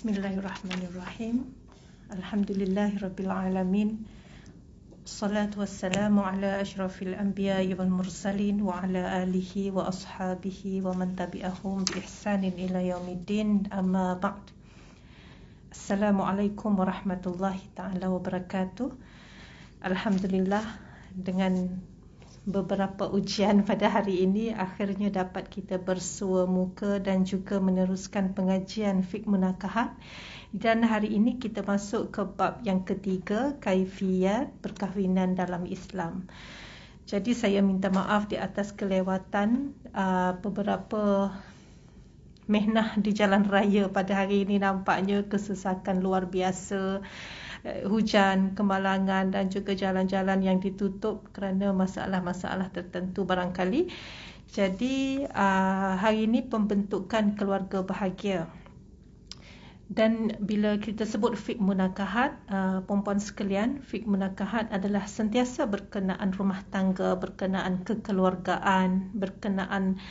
Bismillahirrahmanirrahim. Alhamdulillahirrabbilalamin. Salatu wassalamu ala ashrafil anbiya'i wal mursalin wa ala alihi wa ashabihi wa man tabi'ahum bi ihsanin ila yaumiddin, amma ba'd. Assalamualaikum warahmatullahi ta'ala wabarakatuh. Alhamdulillah, dengan beberapa ujian pada hari ini, akhirnya dapat kita bersua muka dan juga meneruskan pengajian fiqh munakahat. Dan hari ini kita masuk ke bab yang ketiga, kaifiyat perkahwinan dalam Islam. Jadi saya minta maaf di atas kelewatan beberapa mehnah di jalan raya pada hari ini. Nampaknya kesesakan luar biasa, hujan, kemalangan dan juga jalan-jalan yang ditutup kerana masalah-masalah tertentu barangkali. Jadi hari ini pembentukan keluarga bahagia. Dan bila kita sebut fiqh munakahat, perempuan sekalian, fiqh munakahat adalah sentiasa berkenaan rumah tangga, berkenaan kekeluargaan, berkenaan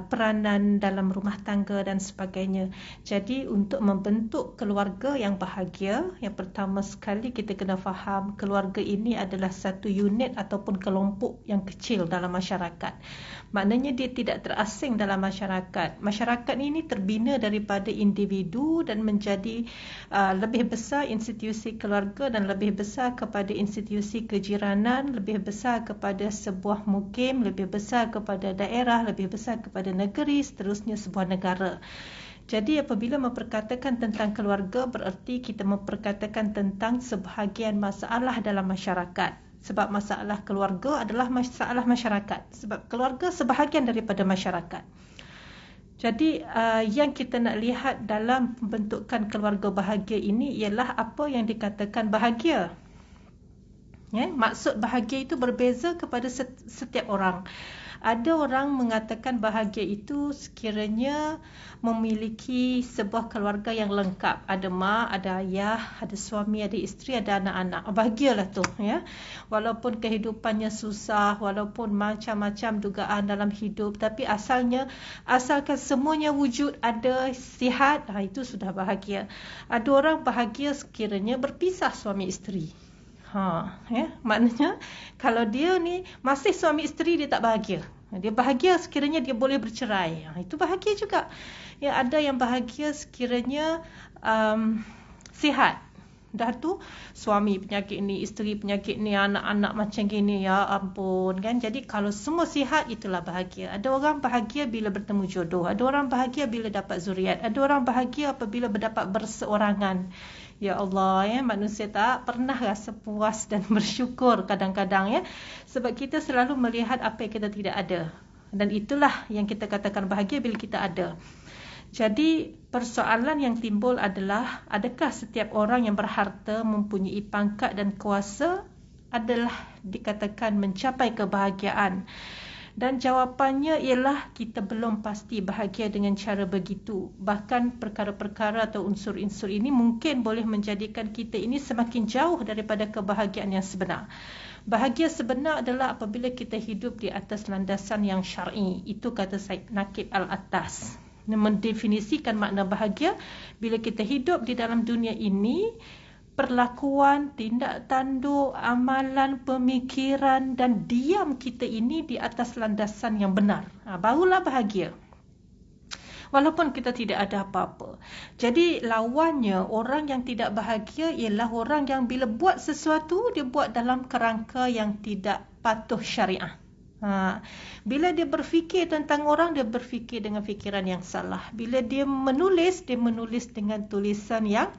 peranan dalam rumah tangga dan sebagainya. Jadi untuk membentuk keluarga yang bahagia, yang pertama sekali kita kena faham keluarga ini adalah satu unit ataupun kelompok yang kecil dalam masyarakat. Maknanya dia tidak terasing dalam masyarakat. Masyarakat ini terbina daripada individu dan menjadi lebih besar institusi keluarga dan lebih besar kepada institusi kejiranan, lebih besar kepada sebuah mukim, lebih besar kepada daerah, lebih besar kepada negeri, seterusnya sebuah negara. Jadi apabila memperkatakan tentang keluarga, bererti kita memperkatakan tentang sebahagian masalah dalam masyarakat. Sebab masalah keluarga adalah masalah masyarakat. Sebab keluarga sebahagian daripada masyarakat. Jadi yang kita nak lihat dalam pembentukan keluarga bahagia ini ialah apa yang dikatakan bahagia. Ya, maksud bahagia itu berbeza kepada setiap orang. Ada orang mengatakan bahagia itu sekiranya memiliki sebuah keluarga yang lengkap. Ada mak, ada ayah, ada suami, ada isteri, ada anak-anak. Bahagialah tu, ya. Walaupun kehidupannya susah, walaupun macam-macam dugaan dalam hidup, tapi asalkan semuanya wujud, ada, sihat, itu sudah bahagia. Ada orang bahagia sekiranya berpisah suami isteri. Maknanya kalau dia ni masih suami isteri, dia tak bahagia. Dia bahagia sekiranya dia boleh bercerai. Itu bahagia juga. Ya, ada yang bahagia sekiranya sihat. Dah tu suami penyakit ni, isteri penyakit ni, anak-anak macam gini, ya ampun kan. Jadi kalau semua sihat, itulah bahagia. Ada orang bahagia bila bertemu jodoh, ada orang bahagia bila dapat zuriat, ada orang bahagia apabila berdapat berseorangan. Ya Allah, ya, manusia tak pernah rasa puas dan bersyukur kadang-kadang, ya. Sebab kita selalu melihat apa yang kita tidak ada. Dan itulah yang kita katakan bahagia bila kita ada. Jadi persoalan yang timbul adalah, adakah setiap orang yang berharta, mempunyai pangkat dan kuasa adalah dikatakan mencapai kebahagiaan? Dan jawapannya ialah kita belum pasti bahagia dengan cara begitu. Bahkan perkara-perkara atau unsur-unsur ini mungkin boleh menjadikan kita ini semakin jauh daripada kebahagiaan yang sebenar. Bahagia sebenar adalah apabila kita hidup di atas landasan yang syar'i. Itu kata Syed Naqib Al-Attas. Mendefinisikan makna bahagia bila kita hidup di dalam dunia ini, perlakuan, tindak tanduk, amalan, pemikiran dan diam kita ini di atas landasan yang benar. Barulah bahagia. Walaupun kita tidak ada apa-apa. Jadi lawannya, orang yang tidak bahagia ialah orang yang bila buat sesuatu, dia buat dalam kerangka yang tidak patuh syariah. Bila dia berfikir tentang orang, dia berfikir dengan fikiran yang salah. Bila dia menulis dengan tulisan yang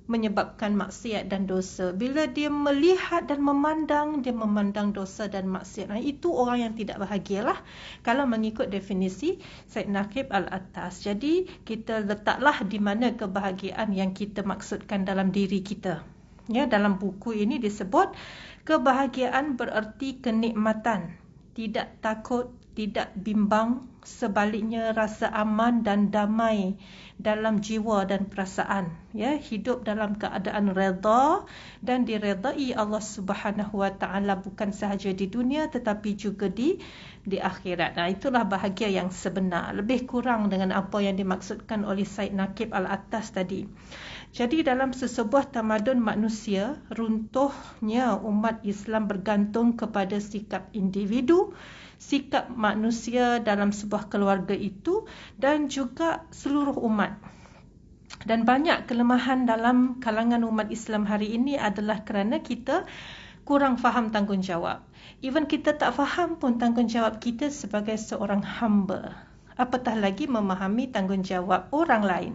menyebabkan maksiat dan dosa. Bila dia melihat dan memandang, dia memandang dosa dan maksiat. Itu orang yang tidak bahagialah kalau mengikut definisi Syed Naqib Al-Attas. Jadi kita letaklah di mana kebahagiaan yang kita maksudkan dalam diri kita. Ya, dalam buku ini disebut kebahagiaan bererti kenikmatan, tidak takut, tidak bimbang, sebaliknya rasa aman dan damai dalam jiwa dan perasaan, ya, hidup dalam keadaan redha dan diredai Allah Subhanahu wa taala bukan sahaja di dunia tetapi juga di akhirat. Nah, itulah bahagia yang sebenar, lebih kurang dengan apa yang dimaksudkan oleh Said Naqib Al-Attas tadi. Jadi dalam sesebuah tamadun manusia, runtuhnya umat Islam bergantung kepada sikap individu, sikap manusia dalam sebuah keluarga itu dan juga seluruh umat. Dan banyak kelemahan dalam kalangan umat Islam hari ini adalah kerana kita kurang faham tanggungjawab. Even kita tak faham pun tanggungjawab kita sebagai seorang hamba. Apatah lagi memahami tanggungjawab orang lain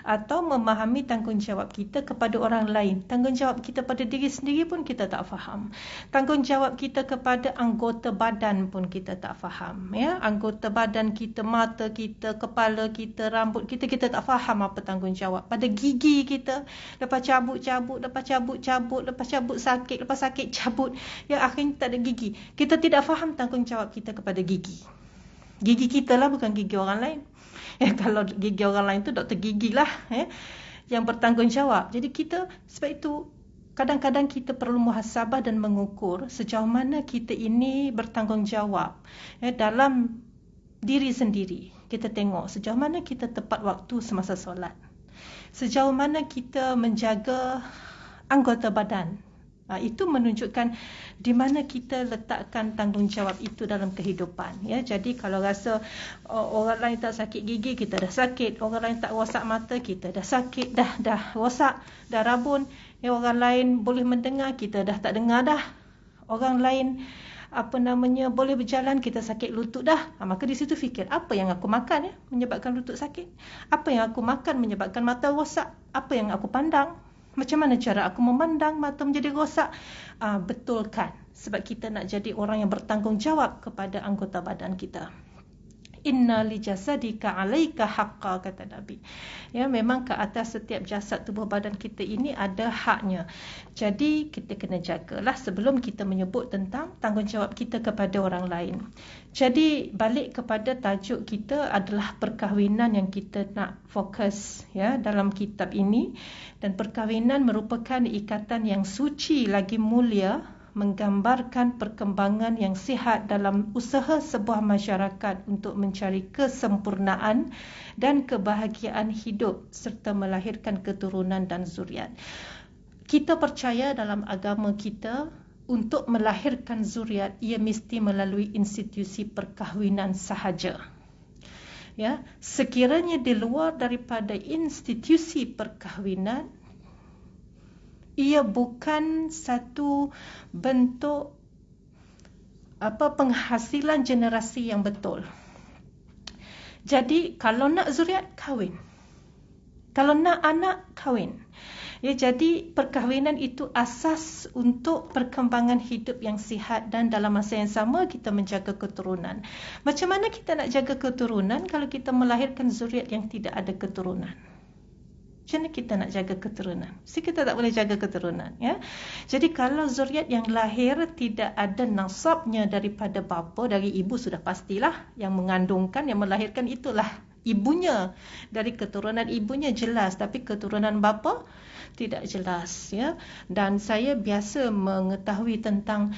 atau memahami tanggungjawab kita kepada orang lain. Tanggungjawab kita pada diri sendiri pun kita tak faham. Tanggungjawab kita kepada anggota badan pun kita tak faham, ya. Anggota badan kita, mata kita, kepala kita, rambut kita, kita tak faham apa tanggungjawab. Pada gigi kita, lepas cabut, lepas cabut sakit, lepas sakit cabut, ya akhirnya tak ada gigi. Kita tidak faham tanggungjawab kita kepada gigi. Gigi kita lah, bukan gigi orang lain. Ya, kalau gigi orang lain tu doktor gigi lah, ya, yang bertanggungjawab. Jadi kita, sebab itu kadang-kadang kita perlu muhasabah dan mengukur sejauh mana kita ini bertanggungjawab, ya, dalam diri sendiri. Kita tengok sejauh mana kita tepat waktu semasa solat, sejauh mana kita menjaga anggota badan. Itu menunjukkan di mana kita letakkan tanggungjawab itu dalam kehidupan, ya. Jadi kalau rasa orang lain tak sakit gigi, kita dah sakit. Orang lain tak rosak mata, kita dah sakit, dah rosak, dah rabun. Ya, orang lain boleh mendengar, kita dah tak dengar dah. Orang lain boleh berjalan, kita sakit lutut dah. Maka di situ fikir, apa yang aku makan, ya, menyebabkan lutut sakit? Apa yang aku makan menyebabkan mata rosak? Apa yang aku pandang? Macam mana cara aku memandang mata menjadi rosak? Betulkan. Sebab kita nak jadi orang yang bertanggungjawab kepada anggota badan kita. Inna li jasadika alaika haqqa, kata Nabi. Ya, memang ke atas setiap jasad tubuh badan kita ini ada haknya. Jadi kita kena jagalah sebelum kita menyebut tentang tanggungjawab kita kepada orang lain. Jadi balik kepada tajuk kita adalah perkahwinan yang kita nak fokus, ya, dalam kitab ini. Dan perkahwinan merupakan ikatan yang suci lagi mulia, menggambarkan perkembangan yang sihat dalam usaha sebuah masyarakat untuk mencari kesempurnaan dan kebahagiaan hidup serta melahirkan keturunan dan zuriat. Kita percaya dalam agama kita untuk melahirkan zuriat ia mesti melalui institusi perkahwinan sahaja. Ya, sekiranya di luar daripada institusi perkahwinan, ia bukan satu bentuk penghasilan generasi yang betul. Jadi kalau nak zuriat, kahwin. Kalau nak anak, kahwin. Ya, jadi perkahwinan itu asas untuk perkembangan hidup yang sihat dan dalam masa yang sama kita menjaga keturunan. Macam mana kita nak jaga keturunan kalau kita melahirkan zuriat yang tidak ada keturunan? Macam mana kita nak jaga keturunan? Mesti kita tak boleh jaga keturunan, ya. Jadi kalau zuriat yang lahir tidak ada nasabnya daripada bapa, dari ibu sudah pastilah. Yang mengandungkan, yang melahirkan itulah ibunya. Dari keturunan ibunya jelas, tapi keturunan bapa tidak jelas, ya. Dan saya biasa mengetahui tentang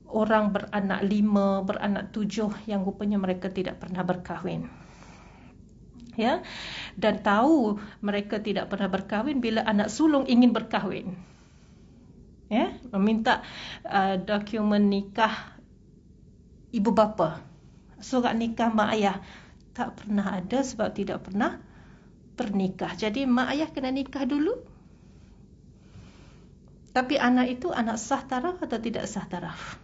orang beranak 5, beranak 7 yang rupanya mereka tidak pernah berkahwin. Ya, dan tahu mereka tidak pernah berkahwin bila anak sulung ingin berkahwin. Ya, meminta dokumen nikah ibu bapa, surat nikah mak ayah. Tak pernah ada sebab tidak pernah bernikah. Jadi mak ayah kena nikah dulu. Tapi anak itu anak sah taraf atau tidak sah taraf?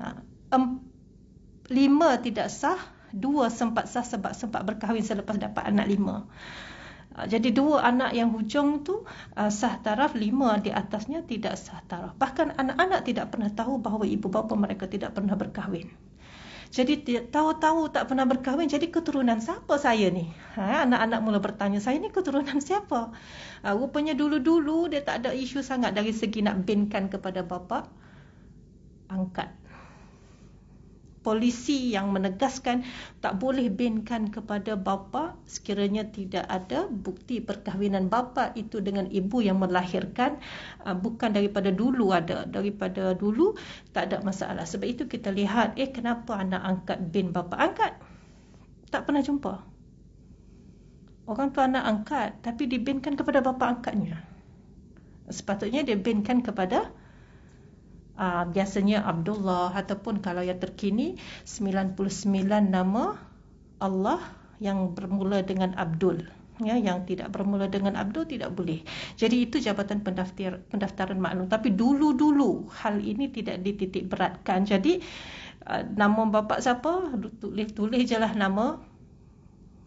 5 tidak sah, 2 sempat sah sebab sempat berkahwin selepas dapat anak 5. Jadi 2 anak yang hujung tu sah taraf, 5 di atasnya tidak sah taraf. Bahkan anak-anak tidak pernah tahu bahawa ibu bapa mereka tidak pernah berkahwin. Jadi tahu-tahu tak pernah berkahwin, jadi keturunan siapa saya ni? Anak-anak mula bertanya, saya ni keturunan siapa? Rupanya dulu-dulu dia tak ada isu sangat dari segi nak binkan kepada bapa angkat. polisi yang menegaskan tak boleh binkan kepada bapa sekiranya tidak ada bukti perkahwinan bapa itu dengan ibu yang melahirkan. Bukan daripada dulu ada, daripada dulu tak ada masalah. Sebab itu kita lihat, kenapa anak angkat bin bapa angkat? Tak pernah jumpa. Orang tu anak angkat tapi dibinkan kepada bapa angkatnya. Sepatutnya dia binkan kepada biasanya Abdullah, ataupun kalau yang terkini 99 nama Allah yang bermula dengan Abdul. Yang tidak bermula dengan Abdul tidak boleh. Jadi itu jabatan pendaftaran maklum. Tapi dulu-dulu hal ini tidak dititik beratkan. Jadi nama bapa siapa? Tulis je lah nama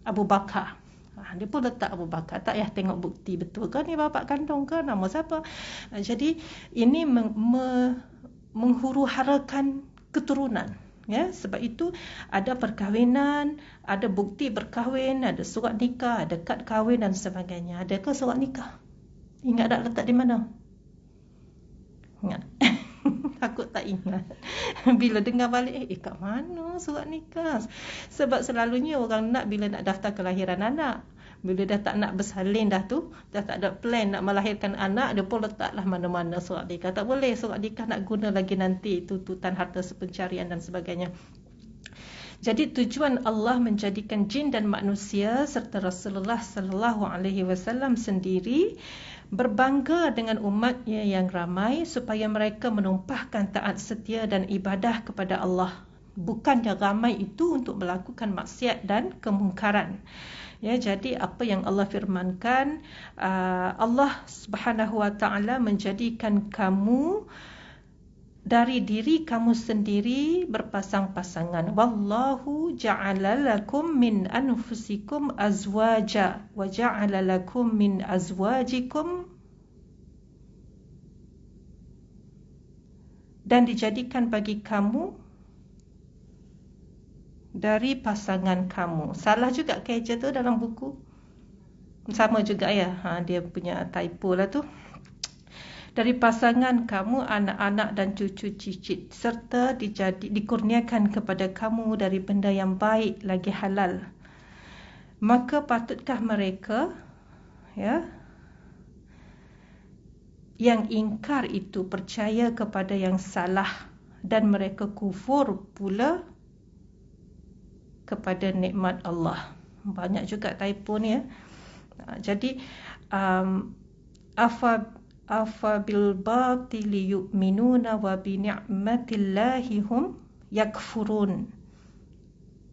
Abu Bakar. Dia pun letak Abu Bakar. Tak payah tengok bukti betul ke ni bapa kandung ke, nama siapa. Jadi ini menghuru-harakan keturunan. Sebab itu ada perkahwinan, ada bukti berkahwin, ada surat nikah, ada kad kahwin dan sebagainya. Adakah surat nikah? Ingat tak letak di mana? Ingat? Takut tak ingat. Bila dengar balik, kat mana surat nikah? Sebab selalunya orang nak bila nak daftar kelahiran anak, bila dah tak nak bersalin dah tu, dah tak ada plan nak melahirkan anak, dia pun letaklah mana-mana surat nikah. Tak boleh, surat nikah nak guna lagi nanti, tuntutan harta sepencarian dan sebagainya. Jadi tujuan Allah menjadikan jin dan manusia serta Rasulullah sallallahu alaihi wasallam sendiri berbangga dengan umatnya yang ramai supaya mereka menumpahkan taat setia dan ibadah kepada Allah. Bukannya ramai itu untuk melakukan maksiat dan kemungkaran. Jadi apa yang Allah firmankan, Allah Subhanahu wa taala menjadikan kamu dari diri kamu sendiri berpasang-pasangan. Wallahu ja'ala lakum min anfusikum azwaja wa ja'ala lakum min azwajikum, dan dijadikan bagi kamu dari pasangan kamu. Salah juga keja tu dalam buku. Sama juga ya. Dia punya typo lah tu. Dari pasangan kamu, anak-anak dan cucu cicit, serta dikurniakan kepada kamu dari benda yang baik lagi halal. Maka patutkah mereka yang ingkar itu percaya kepada yang salah, dan mereka kufur pula kepada nikmat Allah. Banyak juga typo ni Jadi afa bil batili yu'minuna wa bi ni'matillahi hum yakfurun.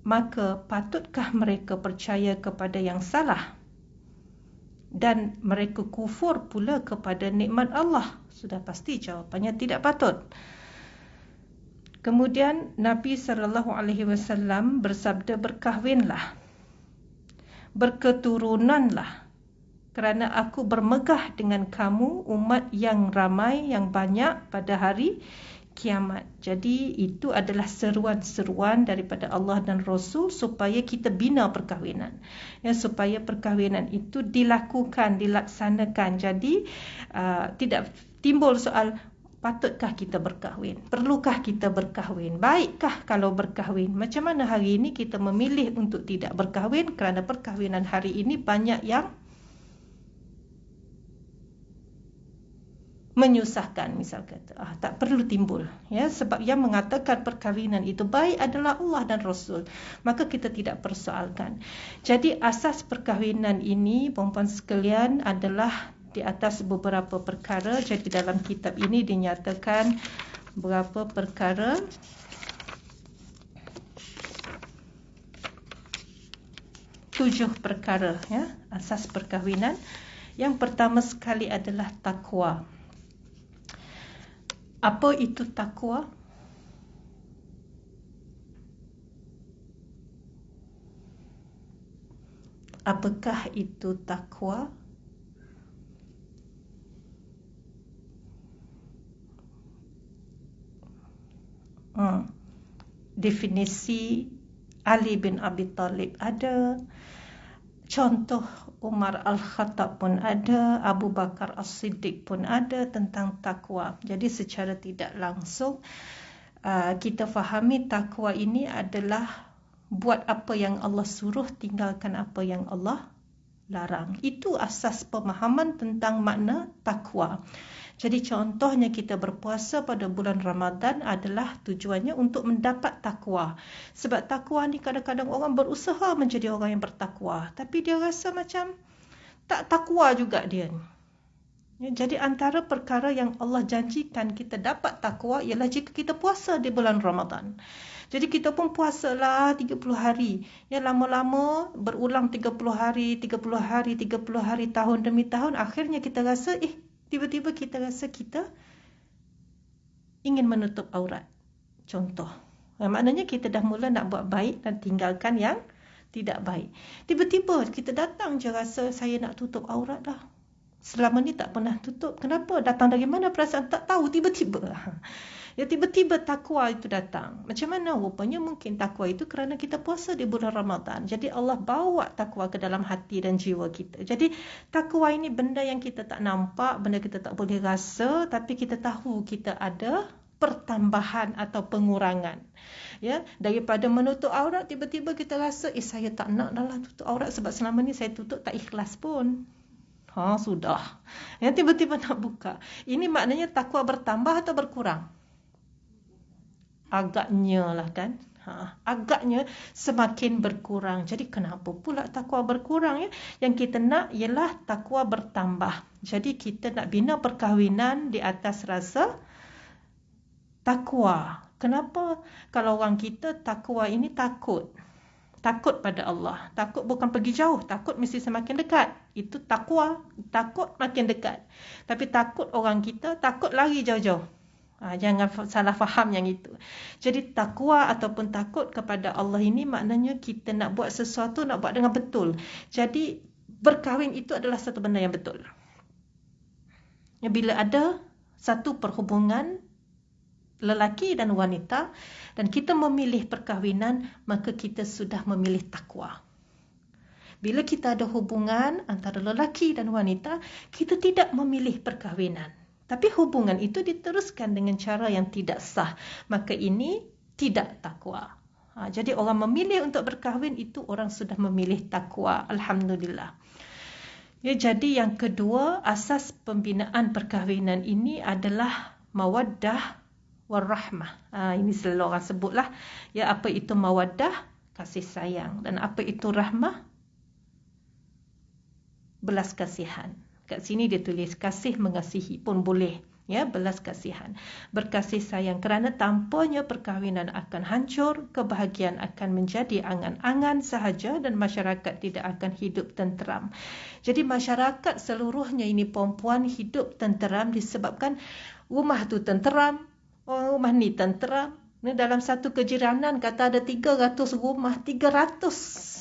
Maka patutkah mereka percaya kepada yang salah dan mereka kufur pula kepada nikmat Allah? Sudah pasti jawapannya tidak patut. Kemudian Nabi SAW bersabda, berkahwinlah, berketurunanlah, kerana aku bermegah dengan kamu umat yang ramai, yang banyak pada hari kiamat. Jadi itu adalah seruan-seruan daripada Allah dan Rasul supaya kita bina perkahwinan. Supaya perkahwinan itu dilakukan, dilaksanakan. Jadi tidak timbul soal, patutkah kita berkahwin? Perlukah kita berkahwin? Baikkah kalau berkahwin? Macam mana hari ini kita memilih untuk tidak berkahwin kerana perkahwinan hari ini banyak yang menyusahkan, misal kata. Tak perlu timbul. Sebab yang mengatakan perkahwinan itu baik adalah Allah dan Rasul. Maka kita tidak persoalkan. Jadi asas perkahwinan ini, perempuan sekalian, adalah di atas beberapa perkara. Jadi dalam kitab ini dinyatakan beberapa perkara. Tujuh perkara asas perkahwinan. Yang pertama sekali adalah takwa. Apa itu takwa? Apakah itu takwa? Definisi Ali bin Abi Talib ada, contoh Umar Al-Khattab pun ada, Abu Bakar As-Siddiq pun ada tentang takwa. Jadi secara tidak langsung kita fahami takwa ini adalah buat apa yang Allah suruh, tinggalkan apa yang Allah larang. Itu asas pemahaman tentang makna takwa. Jadi contohnya kita berpuasa pada bulan Ramadan adalah tujuannya untuk mendapat takwa. Sebab takwa ni kadang-kadang orang berusaha menjadi orang yang bertakwa, tapi dia rasa macam tak takwa juga dia. Jadi antara perkara yang Allah janjikan kita dapat takwa ialah jika kita puasa di bulan Ramadan. Jadi kita pun puasalah 30 hari. Ya, lama-lama berulang 30 hari, 30 hari, 30 hari, tahun demi tahun. Akhirnya kita rasa, tiba-tiba kita rasa kita ingin menutup aurat. Contoh. Maknanya kita dah mula nak buat baik dan tinggalkan yang tidak baik. Tiba-tiba kita datang je rasa saya nak tutup aurat dah. Selama ni tak pernah tutup. Kenapa? Datang dari mana perasaan? Tak tahu, tiba-tiba. Ya, tiba-tiba takwa itu datang. Macam mana? Rupanya mungkin takwa itu kerana kita puasa di bulan Ramadan. Jadi Allah bawa takwa ke dalam hati dan jiwa kita. Jadi takwa ini benda yang kita tak nampak, benda kita tak boleh rasa, tapi kita tahu kita ada pertambahan atau pengurangan. Ya, daripada menutup aurat tiba-tiba kita rasa saya tak nak dalam tutup aurat sebab selama ni saya tutup tak ikhlas pun. Sudah. Ya, tiba-tiba nak buka. Ini maknanya takwa bertambah atau berkurang? Agaknya lah kan. Agaknya semakin berkurang. Jadi kenapa pula takwa berkurang ya? Yang kita nak ialah takwa bertambah. Jadi kita nak bina perkahwinan di atas rasa takwa. Kenapa? Kalau orang kita takwa ini takut. Takut pada Allah. Takut bukan pergi jauh. Takut mesti semakin dekat. Itu takwa. Takut makin dekat. Tapi takut orang kita, takut lari jauh-jauh. Jangan salah faham yang itu. Jadi takwa ataupun takut kepada Allah ini maknanya kita nak buat sesuatu, nak buat dengan betul. Jadi berkahwin itu adalah satu benda yang betul. Bila ada satu perhubungan lelaki dan wanita dan kita memilih perkahwinan, maka kita sudah memilih takwa. Bila kita ada hubungan antara lelaki dan wanita, kita tidak memilih perkahwinan. Tapi hubungan itu diteruskan dengan cara yang tidak sah. Maka ini tidak takwa. Jadi orang memilih untuk berkahwin itu orang sudah memilih takwa. Alhamdulillah. Ya, jadi yang kedua, asas pembinaan perkahwinan ini adalah mawaddah warahmah. Ini selalu orang sebutlah. Ya, apa itu mawaddah? Kasih sayang. Dan apa itu rahmah? Belas kasihan. Kat sini dia tulis kasih mengasihi pun boleh. Ya, belas kasihan. Berkasih sayang kerana tanpanya perkahwinan akan hancur, kebahagiaan akan menjadi angan-angan sahaja dan masyarakat tidak akan hidup tenteram. Jadi masyarakat seluruhnya ini perempuan hidup tenteram disebabkan rumah tu tenteram, rumah ni tenteram. Dalam satu kejiranan kata ada 300 rumah. 300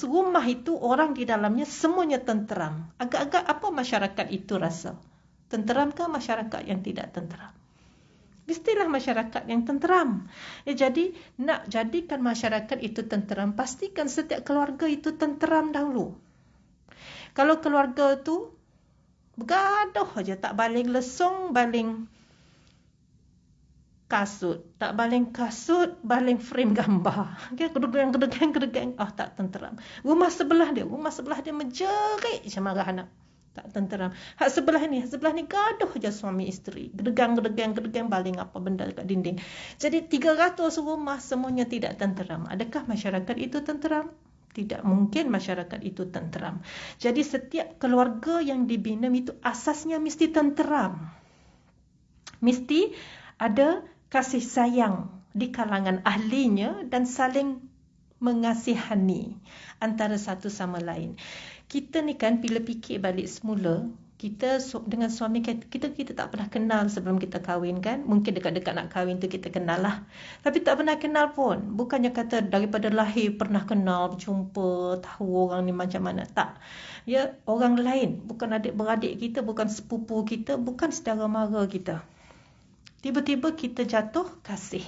rumah itu orang di dalamnya semuanya tenteram. Agak-agak apa masyarakat itu rasa? Tenteramkah masyarakat yang tidak tenteram? Mestilah masyarakat yang tenteram. Jadi nak jadikan masyarakat itu tenteram, pastikan setiap keluarga itu tenteram dahulu. Kalau keluarga tu bergaduh aja, tak baling lesung, baling kasut. Tak baling kasut, baling frame gambar. Gedegeng. Tak tenteram. Rumah sebelah dia menjerit macam marah anak. Tak tenteram. Hak sebelah ni gaduh je suami isteri. Gedegeng baling apa benda dekat dinding. Jadi 300 rumah semuanya tidak tenteram. Adakah masyarakat itu tenteram? Tidak mungkin masyarakat itu tenteram. Jadi setiap keluarga yang dibina itu asasnya mesti tenteram. Mesti ada kasih sayang di kalangan ahlinya dan saling mengasihani antara satu sama lain. Kita ni kan bila fikir balik semula, kita dengan suami kita tak pernah kenal sebelum kita kahwin kan. Mungkin dekat-dekat nak kahwin tu kita kenal lah. Tapi tak pernah kenal pun. Bukannya kata daripada lahir pernah kenal, berjumpa, tahu orang ni macam mana. Tak. Ya, orang lain. Bukan adik-beradik kita, bukan sepupu kita, bukan saudara mara kita. Tiba-tiba kita jatuh kasih.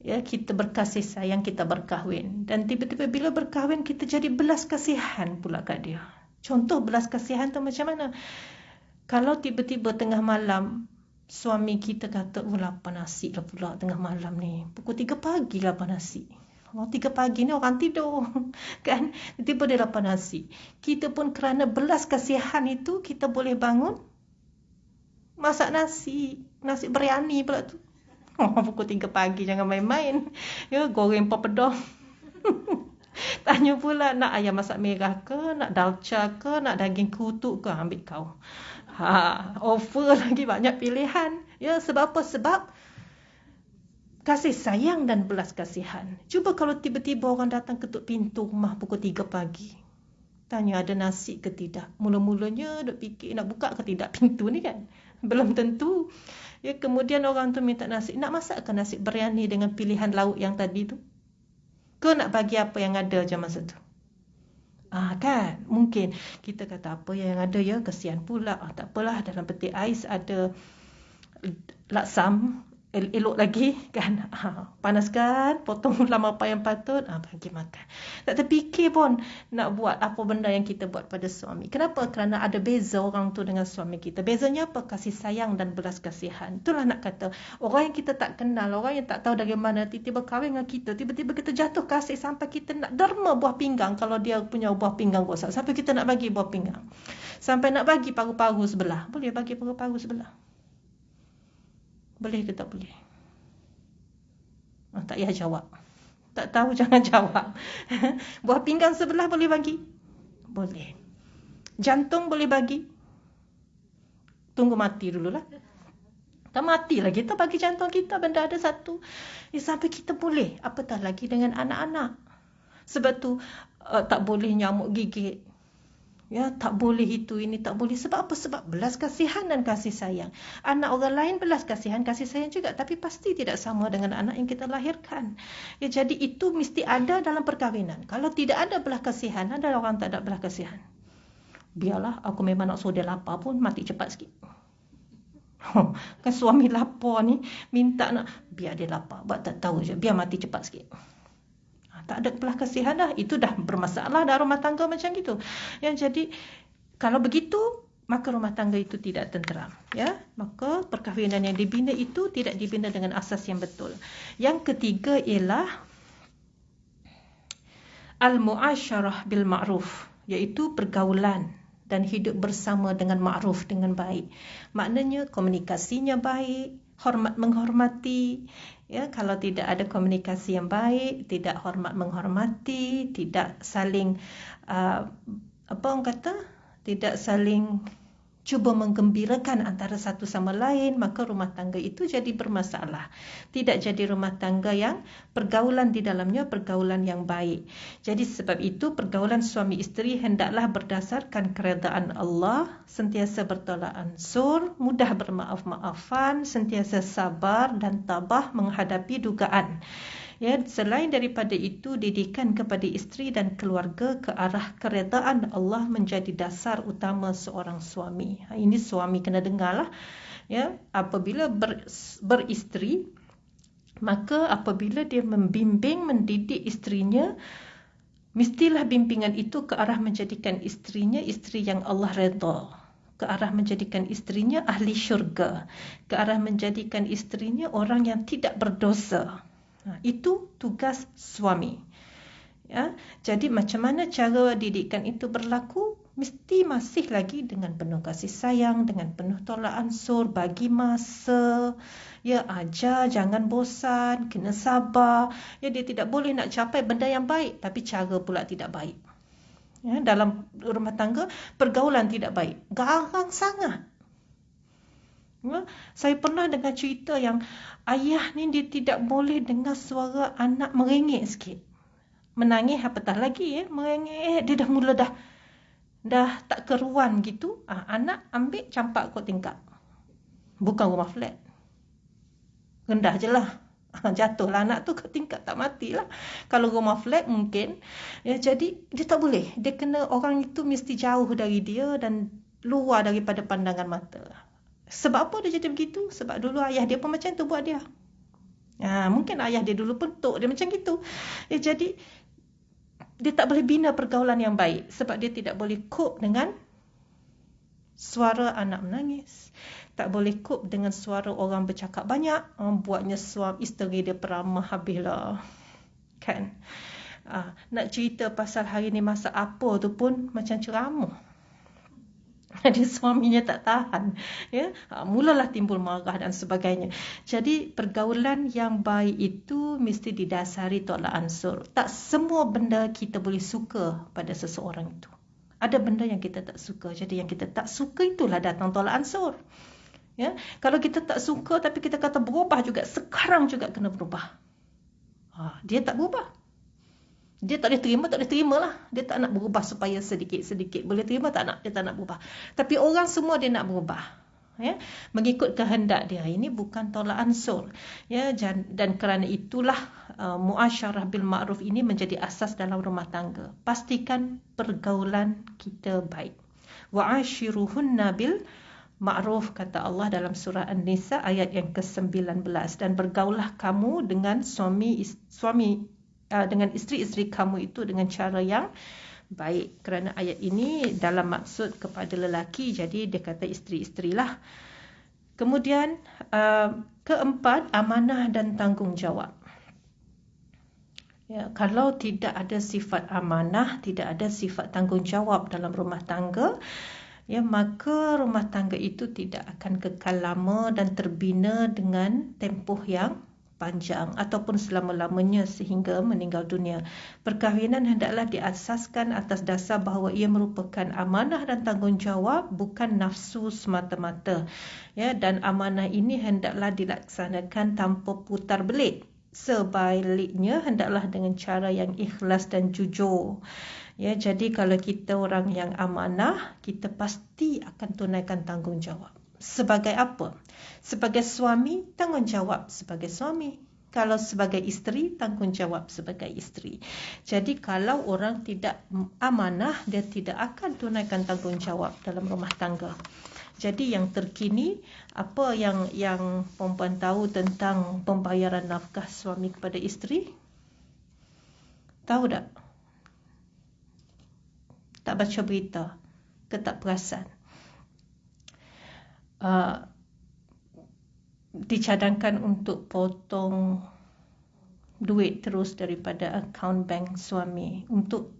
Ya, kita berkasih sayang, kita berkahwin. Dan tiba-tiba bila berkahwin, kita jadi belas kasihan pula kat dia. Contoh belas kasihan tu macam mana? Kalau tiba-tiba tengah malam, Suami kita kata, lapar nasi lah pula tengah malam ni. Pukul 3 pagi lapar nasi. 3 pagi ni orang tidur. Kan? Tiba-tiba dia lapar nasi. Kita pun kerana belas kasihan itu, kita boleh bangun, masak nasi. Nasi biryani pula tu. Pukul 3 pagi, jangan main-main. Ya, goreng papedong. Tanya pula, nak ayam masak merah ke, nak dalca ke, nak daging kutuk ke, ambil kau. Offer lagi banyak pilihan. Ya, sebab apa? Sebab kasih sayang dan belas kasihan. Cuba kalau tiba-tiba orang datang ketuk pintu rumah pukul 3 pagi. Tanya ada nasi ke tidak. Mula-mulanya duk fikir nak buka ke tidak pintu ni kan. Belum tentu. Ya, kemudian orang tu minta nasi. Nak masakkan nasi biryani dengan pilihan lauk yang tadi tu? Ke nak bagi apa yang ada je masa tu? Kan, mungkin kita kata apa yang ada ya, kesian pula. Tak apalah, dalam peti ais ada laksam, elok lagi kan. Panaskan, potong ulam apa yang patut, bagi makan. Tak terfikir pun nak buat apa benda yang kita buat pada suami. Kenapa? Kerana ada beza orang tu dengan suami kita. Bezanya apa? Kasih sayang dan belas kasihan. Itulah nak kata, orang yang kita tak kenal, orang yang tak tahu dari mana, tiba-tiba kahwin dengan kita, tiba-tiba kita jatuh kasih sampai kita nak derma buah pinggang kalau dia punya buah pinggang rosak. Sampai kita nak bagi buah pinggang. Sampai nak bagi paru-paru sebelah. Boleh bagi paru-paru sebelah? Boleh ke tak boleh? Tak payah jawab. Tak tahu jangan jawab. Buah pinggang sebelah boleh bagi? Boleh. Jantung boleh bagi? Tunggu mati dululah. Tak mati lagi kita bagi jantung kita, benda ada satu. Sampai kita boleh. Apatah lagi dengan anak-anak. Sebab tu tak boleh nyamuk gigit. Ya, tak boleh itu, ini tak boleh. Sebab apa? Sebab belas kasihan dan kasih sayang. Anak orang lain belas kasihan, kasih sayang juga. Tapi pasti tidak sama dengan anak yang kita lahirkan. Ya, jadi itu mesti ada dalam perkahwinan. Kalau tidak ada belas kasihan, ada orang tak ada belas kasihan. Biarlah, aku memang nak suruh dia lapar pun, mati cepat sikit. Kan suami lapar ni, minta nak, biar dia lapar. Buat tak tahu je, biar mati cepat sikit. Tak ada belas kasihan dah. Itu dah bermasalah dah rumah tangga macam gitu. Ya, jadi kalau begitu, maka rumah tangga itu tidak tenteram. Ya, maka perkahwinan yang dibina itu tidak dibina dengan asas yang betul. Yang ketiga ialah al-mu'asyarah bil ma'ruf, iaitu pergaulan dan hidup bersama dengan ma'ruf, dengan baik. Maknanya komunikasinya baik, hormat menghormati. Ya, kalau tidak ada komunikasi yang baik, tidak hormat menghormati, tidak saling tidak saling cuba menggembirakan antara satu sama lain, maka rumah tangga itu jadi bermasalah. Tidak jadi rumah tangga yang pergaulan di dalamnya pergaulan yang baik. Jadi sebab itu pergaulan suami isteri hendaklah berdasarkan keredaan Allah, sentiasa bertolak ansur, mudah bermaaf-maafan, sentiasa sabar dan tabah menghadapi dugaan. Ya, selain daripada itu, didikan kepada isteri dan keluarga ke arah keredaan Allah menjadi dasar utama seorang suami. Ini suami kena dengarlah. Ya, apabila beristeri, maka apabila dia membimbing, mendidik isterinya, mestilah bimbingan itu ke arah menjadikan isterinya isteri yang Allah redha, ke arah menjadikan isterinya ahli syurga, ke arah menjadikan isterinya orang yang tidak berdosa. Itu tugas suami. Ya, jadi macam mana cara didikan itu berlaku? Mesti masih lagi dengan penuh kasih sayang, dengan penuh tolak ansur, bagi masa, ya, ajar, jangan bosan, kena sabar. Ya, dia tidak boleh nak capai benda yang baik, tapi cara pula tidak baik. Ya, dalam rumah tangga, pergaulan tidak baik, garang sangat. Ya, saya pernah dengar cerita yang ayah ni dia tidak boleh dengar suara anak merengek sikit. Menangis apatah lagi, merengek, dia dah mula dah tak keruan gitu. Anak ambil campak kot tingkap. Bukan rumah flat. Rendah je lah. Jatuhlah anak tu ke tingkap, tak matilah. Kalau rumah flat mungkin. Ya, jadi dia tak boleh. Dia kena, orang itu mesti jauh dari dia dan luar daripada pandangan mata. Sebab apa dia jadi begitu? Sebab dulu ayah dia pun macam tu buat dia. Mungkin ayah dia dulu pun tok dia macam gitu. Jadi dia tak boleh bina pergaulan yang baik sebab dia tidak boleh cope dengan suara anak menangis. Tak boleh cope dengan suara orang bercakap banyak. Buatnya suami isteri dia peramah habislah. Kan? Nak cerita pasal hari ni masak apa tu pun macam ceramah. Dia suaminya tak tahan, ya, mulalah timbul marah dan sebagainya. Jadi pergaulan yang baik itu mesti didasari tolak ansur. Tak semua benda kita boleh suka pada seseorang itu. Ada benda yang kita tak suka. Jadi yang kita tak suka itulah datang tolak ansur. Ya, kalau kita tak suka tapi kita kata berubah juga, sekarang juga kena berubah. Dia tak berubah. Dia tak boleh terima lah. Dia tak nak berubah supaya sedikit-sedikit. Boleh terima tak nak? Dia tak nak berubah. Tapi orang semua dia nak berubah. Ya? Mengikut kehendak dia. Ini bukan tolak ansur. Ya? Dan kerana itulah muasyarah bil ma'ruf ini menjadi asas dalam rumah tangga. Pastikan pergaulan kita baik. Wa'ashiruhunna bil ma'ruf, kata Allah dalam surah An-Nisa ayat yang ke-19. Dan bergaulah kamu dengan dengan isteri-isteri kamu itu dengan cara yang baik. Kerana ayat ini dalam maksud kepada lelaki, jadi dia kata isteri-isterilah. Kemudian keempat, amanah dan tanggungjawab. Ya, kalau tidak ada sifat amanah, tidak ada sifat tanggungjawab dalam rumah tangga, ya, maka rumah tangga itu tidak akan kekal lama dan terbina dengan tempoh yang panjang ataupun selama-lamanya sehingga meninggal dunia. Perkahwinan hendaklah diasaskan atas dasar bahawa ia merupakan amanah dan tanggungjawab, bukan nafsu semata-mata. Ya, dan amanah ini hendaklah dilaksanakan tanpa putar belit. Sebaliknya hendaklah dengan cara yang ikhlas dan jujur. Ya, jadi kalau kita orang yang amanah, kita pasti akan tunaikan tanggungjawab. Sebagai apa? Sebagai suami, tanggungjawab sebagai suami. Kalau sebagai isteri, tanggungjawab sebagai isteri. Jadi kalau orang tidak amanah, dia tidak akan tunaikan tanggungjawab dalam rumah tangga. Jadi yang terkini, apa yang perempuan tahu tentang pembayaran nafkah suami kepada isteri? Tahu tak? Tak baca berita? Ke tak perasan? Dicadangkan untuk potong duit terus daripada akaun bank suami untuk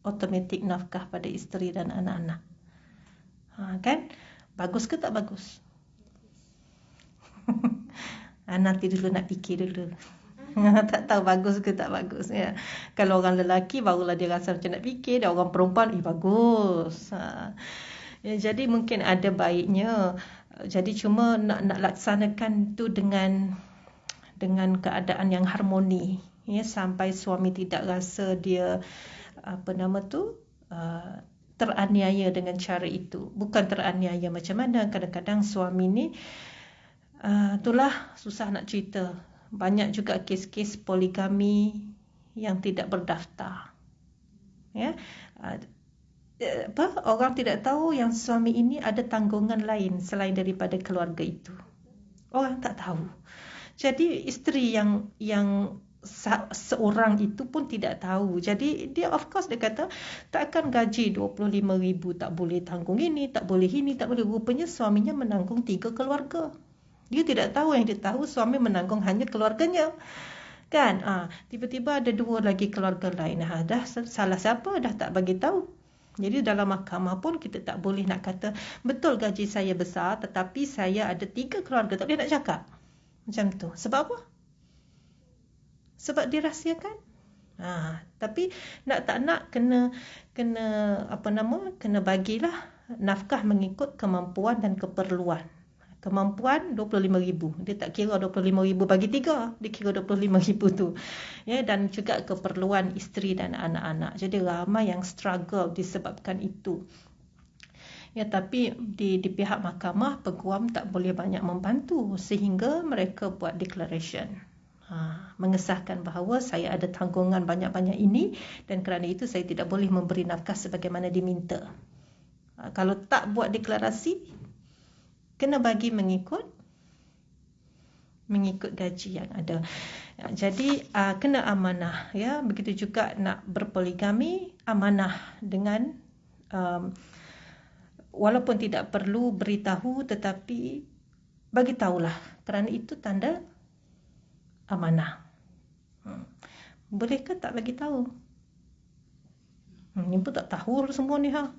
automatik nafkah pada isteri dan anak-anak. Kan? Bagus ke tak bagus? Nanti dulu nak fikir dulu. Tak tahu bagus ke tak bagus. Ya. Kalau orang lelaki barulah dia rasa macam nak fikir, dan orang perempuan bagus. Ya, jadi mungkin ada baiknya. Jadi cuma nak laksanakan tu dengan keadaan yang harmoni, ya, sampai suami tidak rasa dia teraniaya dengan cara itu. Bukan teraniaya macam mana, kadang-kadang suami ni itulah susah nak cerita. Banyak juga kes-kes poligami yang tidak berdaftar. Ya. Orang tidak tahu yang suami ini ada tanggungan lain selain daripada keluarga itu. Orang tak tahu. Jadi isteri yang seorang itu pun tidak tahu. Jadi dia of course dia kata takkan gaji 25,000 tak boleh tanggung ini, tak boleh ini, tak boleh. Rupanya suaminya menanggung 3 keluarga. Dia tidak tahu, yang dia tahu suami menanggung hanya keluarganya. Kan? Tiba-tiba ada 2 lagi keluarga lain. Dah salah siapa dah tak bagi tahu. Jadi dalam mahkamah pun kita tak boleh nak kata betul gaji saya besar tetapi saya ada 3 keluarga. Tak boleh nak cakap macam tu. Sebab apa? Sebab dirahsiakan. Tapi nak tak nak kena bagilah nafkah mengikut kemampuan dan keperluan. Kemampuan 25,000. Dia tak kira 25,000 bagi 3. Dia kira 25,000 tu. Ya, dan juga keperluan isteri dan anak-anak. Jadi ramai yang struggle disebabkan itu. Ya, tapi di pihak mahkamah, peguam tak boleh banyak membantu sehingga mereka buat declaration. Mengesahkan bahawa saya ada tanggungan banyak-banyak ini dan kerana itu saya tidak boleh memberi nafkah sebagaimana diminta. Kalau tak buat deklarasi, kena bagi mengikut gaji yang ada. Jadi kena amanah, ya. Begitu juga nak berpoligami, amanah dengan walaupun tidak perlu beritahu, tetapi bagi tahulah, kerana itu tanda amanah. Bolehkah tak bagi tahu? Ni pun tak tahu semua ni ha.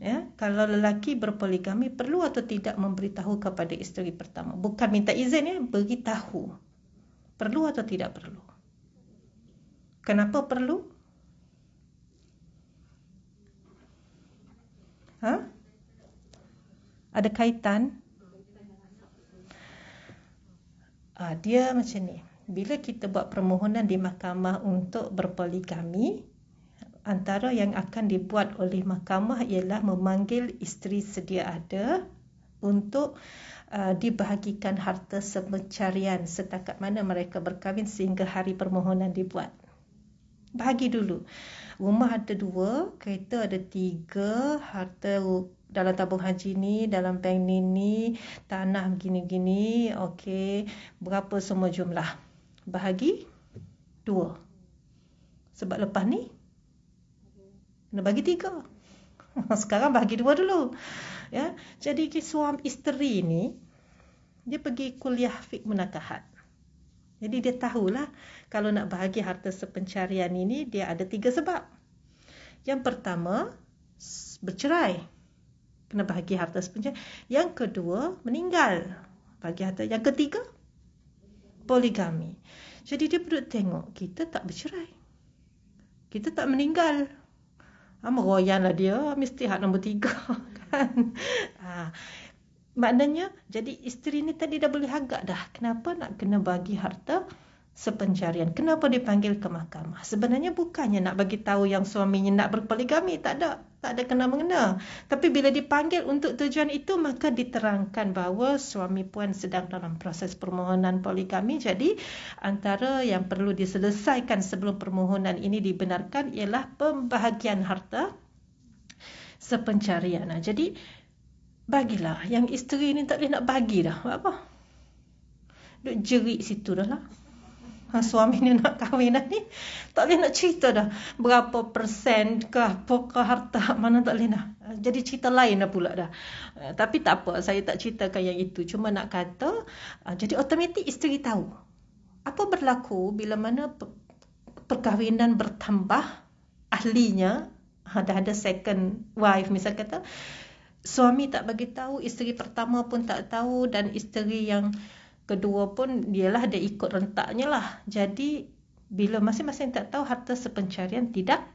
Ya, kalau lelaki berpoligami perlu atau tidak memberitahu kepada isteri pertama? Bukan minta izin ya, beritahu. Perlu atau tidak perlu? Kenapa perlu? Ha? Ada kaitan? Dia macam ni. Bila kita buat permohonan di mahkamah untuk berpoligami, antara yang akan dibuat oleh mahkamah ialah memanggil isteri sedia ada untuk dibahagikan harta sepencarian setakat mana mereka berkahwin sehingga hari permohonan dibuat. Bahagi dulu. Rumah ada 2, kereta ada 3, harta dalam tabung haji ni, dalam bank ni, tanah begini-gini, okey, berapa semua jumlah? Bahagi 2. Sebab lepas ni kena bagi 3. Sekarang bahagi 2 dulu. Ya, jadi suami isteri ni dia pergi kuliah fiqh munakahat. Jadi dia tahulah kalau nak bahagi harta sepencarian ini dia ada 3 sebab. Yang pertama, bercerai. Kena bahagi harta sepencarian. Yang kedua, meninggal. Bahagi harta. Yang ketiga, poligami. Jadi dia perlu tengok, kita tak bercerai. Kita tak meninggal. Meroyanlah dia, mesti hak nombor 3 kan. Maknanya, jadi isteri ni tadi dah boleh agak dah. Kenapa nak kena bagi harta sepencarian? Kenapa dipanggil ke mahkamah? Sebenarnya bukannya nak bagi tahu yang suaminya nak berpoligami, tak ada kena-mengena. Tapi bila dipanggil untuk tujuan itu, maka diterangkan bahawa suami puan sedang dalam proses permohonan poligami. Jadi antara yang perlu diselesaikan sebelum permohonan ini dibenarkan ialah pembahagian harta sepencarian. Jadi bagilah. Yang isteri ni tak boleh nak bagi dah. Buat apa? Duk jerit situ dah lah. Suami ni nak kahwin dah ni, tak boleh nak cerita dah berapa persen ke apakah harta, mana tak boleh dah. Jadi cerita lain dah pula dah. Tapi tak apa, saya tak ceritakan yang itu. Cuma nak kata, jadi automatik isteri tahu apa berlaku bila mana perkahwinan bertambah, ahlinya dah ada second wife misal kata, suami tak bagi tahu, isteri pertama pun tak tahu, dan isteri yang kedua pun dialah dia ikut rentaknya lah. Jadi bila masing-masing tak tahu, harta sepencarian tidak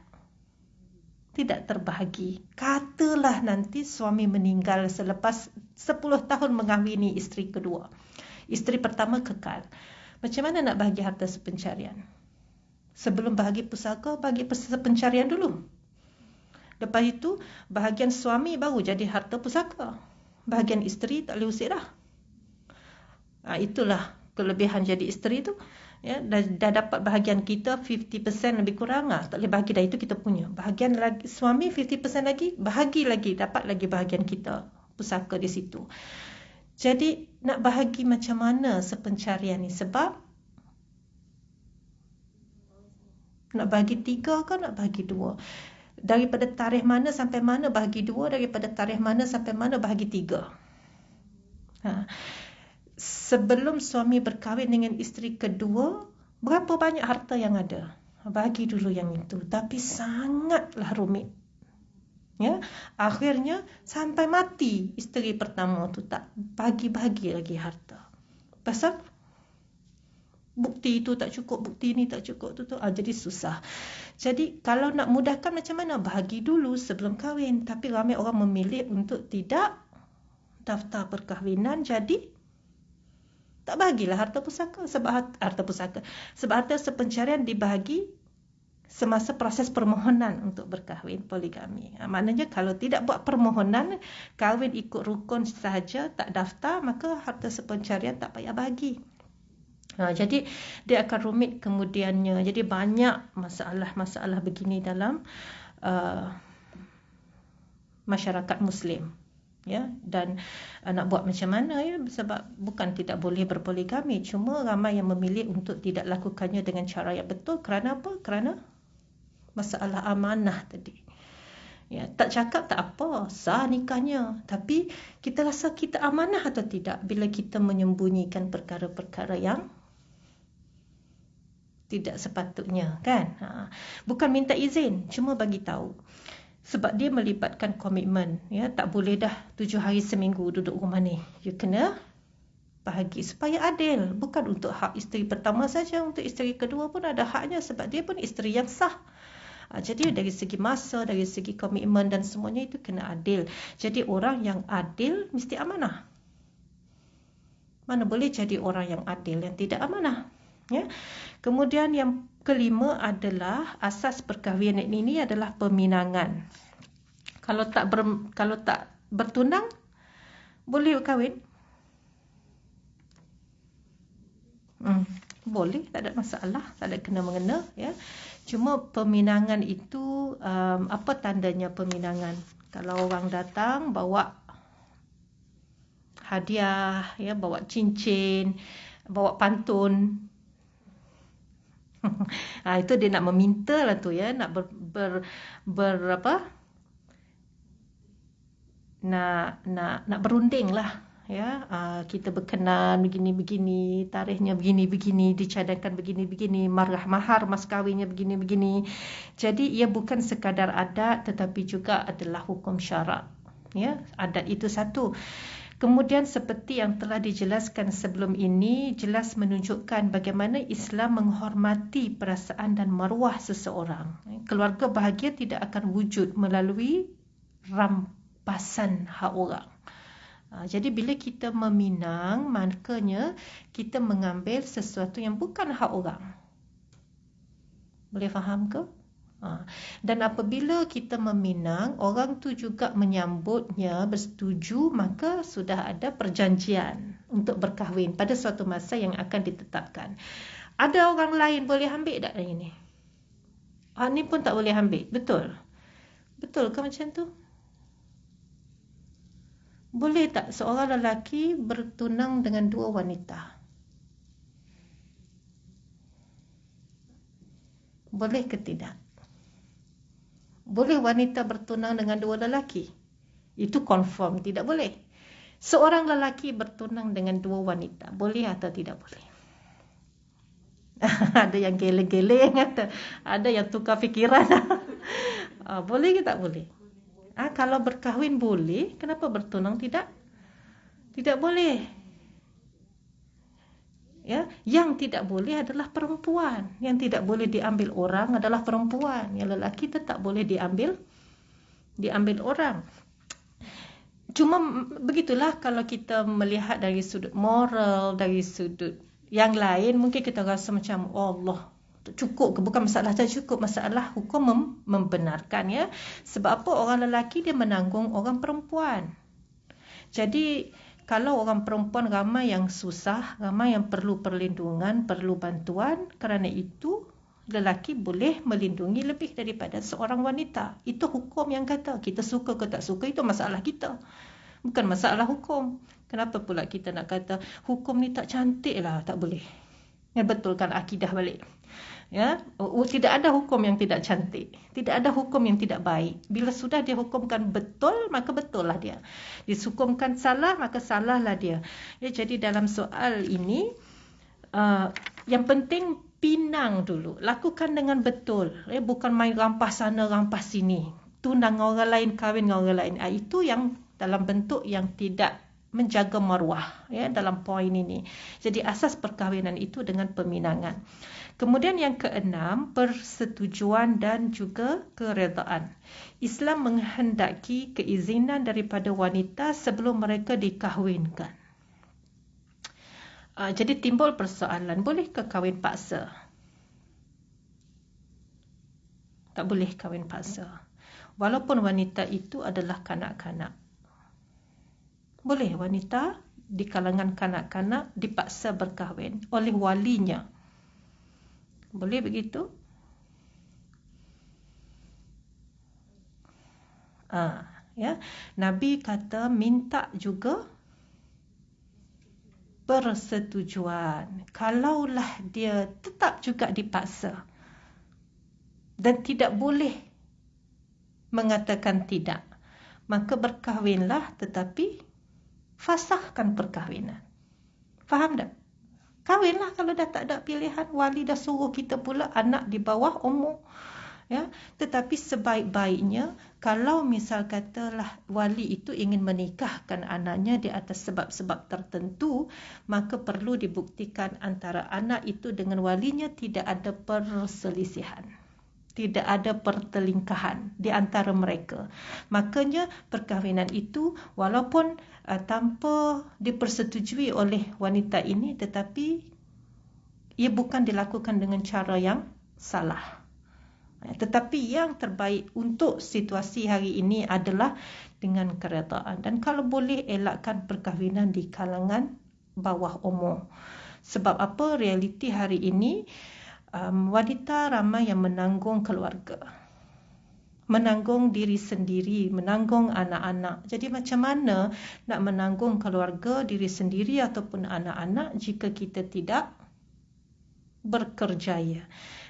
terbahagi. Katalah nanti suami meninggal selepas 10 tahun mengahwini isteri kedua. Isteri pertama kekal. Macam mana nak bahagi harta sepencarian? Sebelum bahagi pusaka, bahagi sepencarian dulu. Lepas itu, bahagian suami baru jadi harta pusaka. Bahagian isteri tak boleh usik dah. Itulah kelebihan jadi isteri tu. Ya, dah dapat bahagian kita 50% lebih kurang. Tak boleh bahagi dah, itu kita punya. Bahagian lagi, suami 50% lagi, bahagi lagi, dapat lagi bahagian kita. Pusaka di situ. Jadi nak bahagi macam mana sepencarian ni? Sebab nak bagi 3 ke nak bagi 2? Daripada tarikh mana sampai mana bahagi 2, daripada tarikh mana sampai mana bahagi 3. Sebelum suami berkahwin dengan isteri kedua, berapa banyak harta yang ada? Bahagi dulu yang itu. Tapi sangatlah rumit. Ya, akhirnya sampai mati isteri pertama tu tak bagi-bagi lagi harta. Pasal bukti itu tak cukup, bukti ini tak cukup tu. Jadi susah. Jadi kalau nak mudahkan macam mana? Bahagi dulu sebelum kahwin. Tapi ramai orang memilih untuk tidak daftar perkahwinan, jadi tak bahagilah harta pusaka. Sebab harta sepencarian dibahagi semasa proses permohonan untuk berkahwin poligami. Maknanya kalau tidak buat permohonan, kahwin ikut rukun sahaja, tak daftar, maka harta sepencarian tak payah bahagi. Jadi dia akan rumit kemudiannya. Jadi banyak masalah-masalah begini dalam masyarakat Muslim. Ya, dan nak buat macam mana ya, sebab bukan tidak boleh berpoligami, cuma ramai yang memilih untuk tidak lakukannya dengan cara yang betul. Kerana apa? Kerana masalah amanah tadi. Ya, tak cakap tak apa, sah nikahnya. Tapi kita rasa kita amanah atau tidak bila kita menyembunyikan perkara-perkara yang tidak sepatutnya, kan? Bukan minta izin, cuma bagi tahu. Sebab dia melibatkan komitmen. Ya, tak boleh dah 7 hari seminggu duduk rumah ni. You kena bahagi supaya adil. Bukan untuk hak isteri pertama saja, untuk isteri kedua pun ada haknya sebab dia pun isteri yang sah. Jadi dari segi masa, dari segi komitmen dan semuanya itu kena adil. Jadi orang yang adil mesti amanah. Mana boleh jadi orang yang adil yang tidak amanah. Ya. Kemudian yang kelima adalah asas perkahwinan ini adalah peminangan. Kalau tak bertunang, boleh kahwin? Boleh, tak ada masalah, tak ada kena-mengena, ya. Cuma peminangan itu apa tandanya peminangan? Kalau orang datang bawa hadiah, ya, bawa cincin, bawa pantun, itu dia nak meminta lah tu, ya, nak nak berunding lah. Ya, kita berkenan begini-begini, tarikhnya begini-begini, dicadangkan begini-begini, mahar mas kahwinnya begini-begini. Jadi ia bukan sekadar adat tetapi juga adalah hukum syarak. Ya, adat itu satu. Kemudian seperti yang telah dijelaskan sebelum ini, jelas menunjukkan bagaimana Islam menghormati perasaan dan maruah seseorang. Keluarga bahagia tidak akan wujud melalui rampasan hak orang. Jadi bila kita meminang, maknanya kita mengambil sesuatu yang bukan hak orang. Boleh faham ke? Dan apabila kita meminang, orang tu juga menyambutnya, bersetuju, maka sudah ada perjanjian untuk berkahwin pada suatu masa yang akan ditetapkan. Ada orang lain boleh ambil tak ini? Ni pun tak boleh ambil. Betul? Betul ke macam tu? Boleh tak seorang lelaki bertunang dengan dua wanita? Boleh ke tidak? Boleh wanita bertunang dengan dua lelaki? Itu confirm tidak boleh. Seorang lelaki bertunang dengan dua wanita, boleh atau tidak boleh? Ada yang geleng-geleng, ada yang tukar fikiran. Boleh ke tak boleh? Kalau berkahwin boleh, kenapa bertunang tidak? Tidak boleh. Ya, yang tidak boleh adalah perempuan. Yang tidak boleh diambil orang adalah perempuan. Yang lelaki tetap boleh diambil orang. Cuma begitulah kalau kita melihat dari sudut moral, dari sudut yang lain, mungkin kita rasa macam Allah, cukup ke? Bukan masalah tak cukup, masalah hukum membenarkan, ya. Sebab apa? Orang lelaki dia menanggung orang perempuan. Jadi kalau orang perempuan ramai yang susah, ramai yang perlu perlindungan, perlu bantuan, kerana itu lelaki boleh melindungi lebih daripada seorang wanita. Itu hukum yang kata. Kita suka ke tak suka, itu masalah kita, bukan masalah hukum. Kenapa pula kita nak kata hukum ni tak cantik lah, tak boleh. Betulkan akidah balik. Ya, tidak ada hukum yang tidak cantik, tidak ada hukum yang tidak baik. Bila sudah dihukumkan betul, maka betul lah dia. Dihukumkan salah, maka salahlah dia. Ya, jadi dalam soal ini, yang penting pinang dulu, lakukan dengan betul. Ya, bukan main rampas sana, rampas sini, tunang orang lain, kahwin dengan orang lain. Itu yang dalam bentuk yang tidak menjaga maruah, ya, dalam poin ini. Jadi asas perkahwinan itu dengan peminangan. Kemudian yang keenam, persetujuan dan juga keredaan. Islam menghendaki keizinan daripada wanita sebelum mereka dikahwinkan. Jadi timbul persoalan, bolehkah kahwin paksa? Tak boleh kahwin paksa. Walaupun wanita itu adalah kanak-kanak. Boleh wanita di kalangan kanak-kanak dipaksa berkahwin oleh walinya. Boleh begitu? Ya, Nabi kata minta juga persetujuan. Kalaulah dia tetap juga dipaksa dan tidak boleh mengatakan tidak, maka berkahwinlah tetapi fasahkan perkahwinan. Faham tak? Kahwinlah kalau dah tak ada pilihan. Wali dah suruh kita pula anak di bawah umur. Ya, tetapi sebaik-baiknya kalau misal katalah wali itu ingin menikahkan anaknya di atas sebab-sebab tertentu, maka perlu dibuktikan antara anak itu dengan walinya tidak ada perselisihan, tidak ada pertelingkahan di antara mereka. Makanya perkahwinan itu walaupun tanpa dipersetujui oleh wanita ini, tetapi ia bukan dilakukan dengan cara yang salah. Tetapi yang terbaik untuk situasi hari ini adalah dengan keredaan. Dan kalau boleh, elakkan perkahwinan di kalangan bawah umur. Sebab apa? Realiti hari ini, wanita ramai yang menanggung keluarga, menanggung diri sendiri, menanggung anak-anak. Jadi macam mana nak menanggung keluarga, diri sendiri ataupun anak-anak jika kita tidak berkerjaya?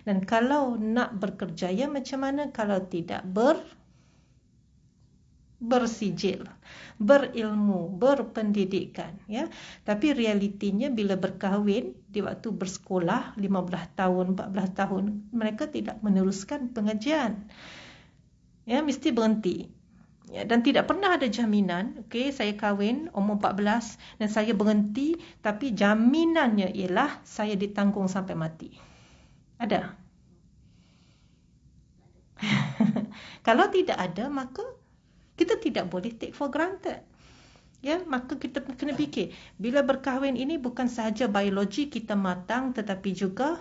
Dan kalau nak berkerjaya, macam mana kalau tidak bersijil, berilmu, berpendidikan, ya? Tapi realitinya bila berkahwin di waktu bersekolah 15 tahun, 14 tahun, mereka tidak meneruskan pengajian. Ya, mesti berhenti. Ya, dan tidak pernah ada jaminan, okey, saya kahwin umur 14 dan saya berhenti, tapi jaminannya ialah saya ditanggung sampai mati. Ada? Kalau tidak ada, maka kita tidak boleh take for granted. Ya, maka kita kena fikir, bila berkahwin ini bukan sahaja biologi kita matang, tetapi juga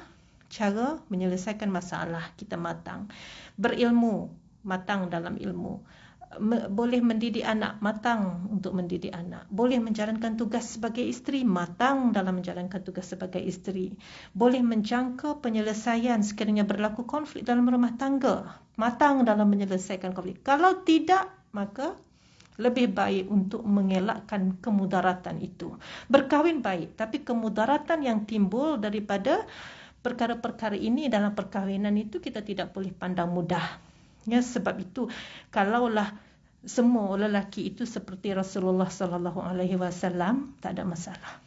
cara menyelesaikan masalah kita matang. Berilmu, matang dalam ilmu. Boleh mendidik anak, matang untuk mendidik anak. Boleh menjalankan tugas sebagai isteri, matang dalam menjalankan tugas sebagai isteri. Boleh menjangka penyelesaian sekiranya berlaku konflik dalam rumah tangga, matang dalam menyelesaikan konflik. Kalau tidak, maka lebih baik untuk mengelakkan kemudaratan itu. Berkahwin baik, tapi kemudaratan yang timbul daripada perkara-perkara ini dalam perkahwinan itu kita tidak boleh pandang mudah. Ya, sebab itu kalaulah semua lelaki itu seperti Rasulullah sallallahu alaihi wasallam, tak ada masalah.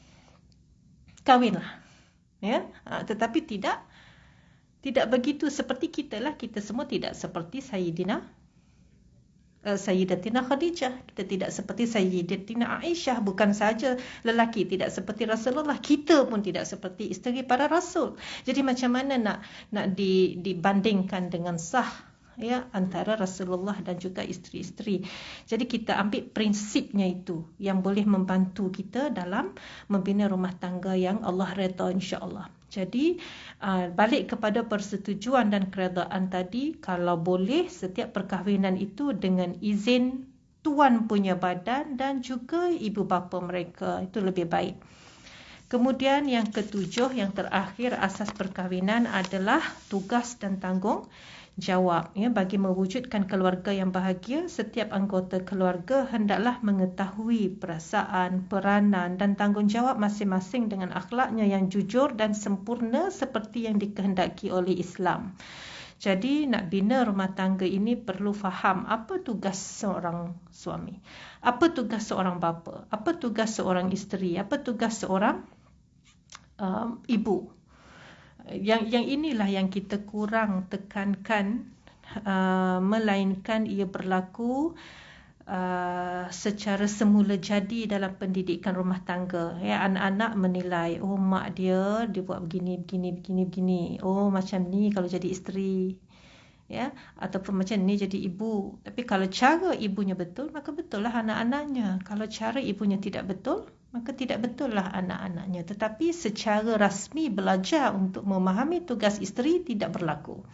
Kahwinlah. Ya, tetapi tidak begitu seperti kita lah. Kita semua tidak seperti Sayyidatina Khadijah. Kita tidak seperti Sayyidatina Aisyah. Bukan sahaja lelaki tidak seperti Rasulullah, kita pun tidak seperti isteri para Rasul. Jadi macam mana nak dibandingkan dengan sah, ya, antara Rasulullah dan juga isteri-isteri. Jadi kita ambil prinsipnya itu yang boleh membantu kita dalam membina rumah tangga yang Allah redha, insya-Allah. Jadi balik kepada persetujuan dan keredaan tadi, kalau boleh setiap perkahwinan itu dengan izin tuan punya badan dan juga ibu bapa mereka, itu lebih baik. Kemudian yang ketujuh, yang terakhir, asas perkahwinan adalah tugas dan tanggung jawab. Ya, bagi mewujudkan keluarga yang bahagia, setiap anggota keluarga hendaklah mengetahui perasaan, peranan dan tanggungjawab masing-masing dengan akhlaknya yang jujur dan sempurna seperti yang dikehendaki oleh Islam. Jadi nak bina rumah tangga ini perlu faham apa tugas seorang suami, apa tugas seorang bapa, apa tugas seorang isteri, apa tugas seorang ibu. Yang inilah yang kita kurang tekankan, melainkan ia berlaku secara semula jadi dalam pendidikan rumah tangga. Ya, anak-anak menilai, oh mak dia buat begini. Oh macam ni kalau jadi isteri. Ya, ataupun macam ni jadi ibu. Tapi kalau cara ibunya betul, maka betul lah anak-anaknya. Kalau cara ibunya tidak betul, maka tidak betul lah anak-anaknya. Tetapi secara rasmi belajar untuk memahami tugas isteri tidak berlaku.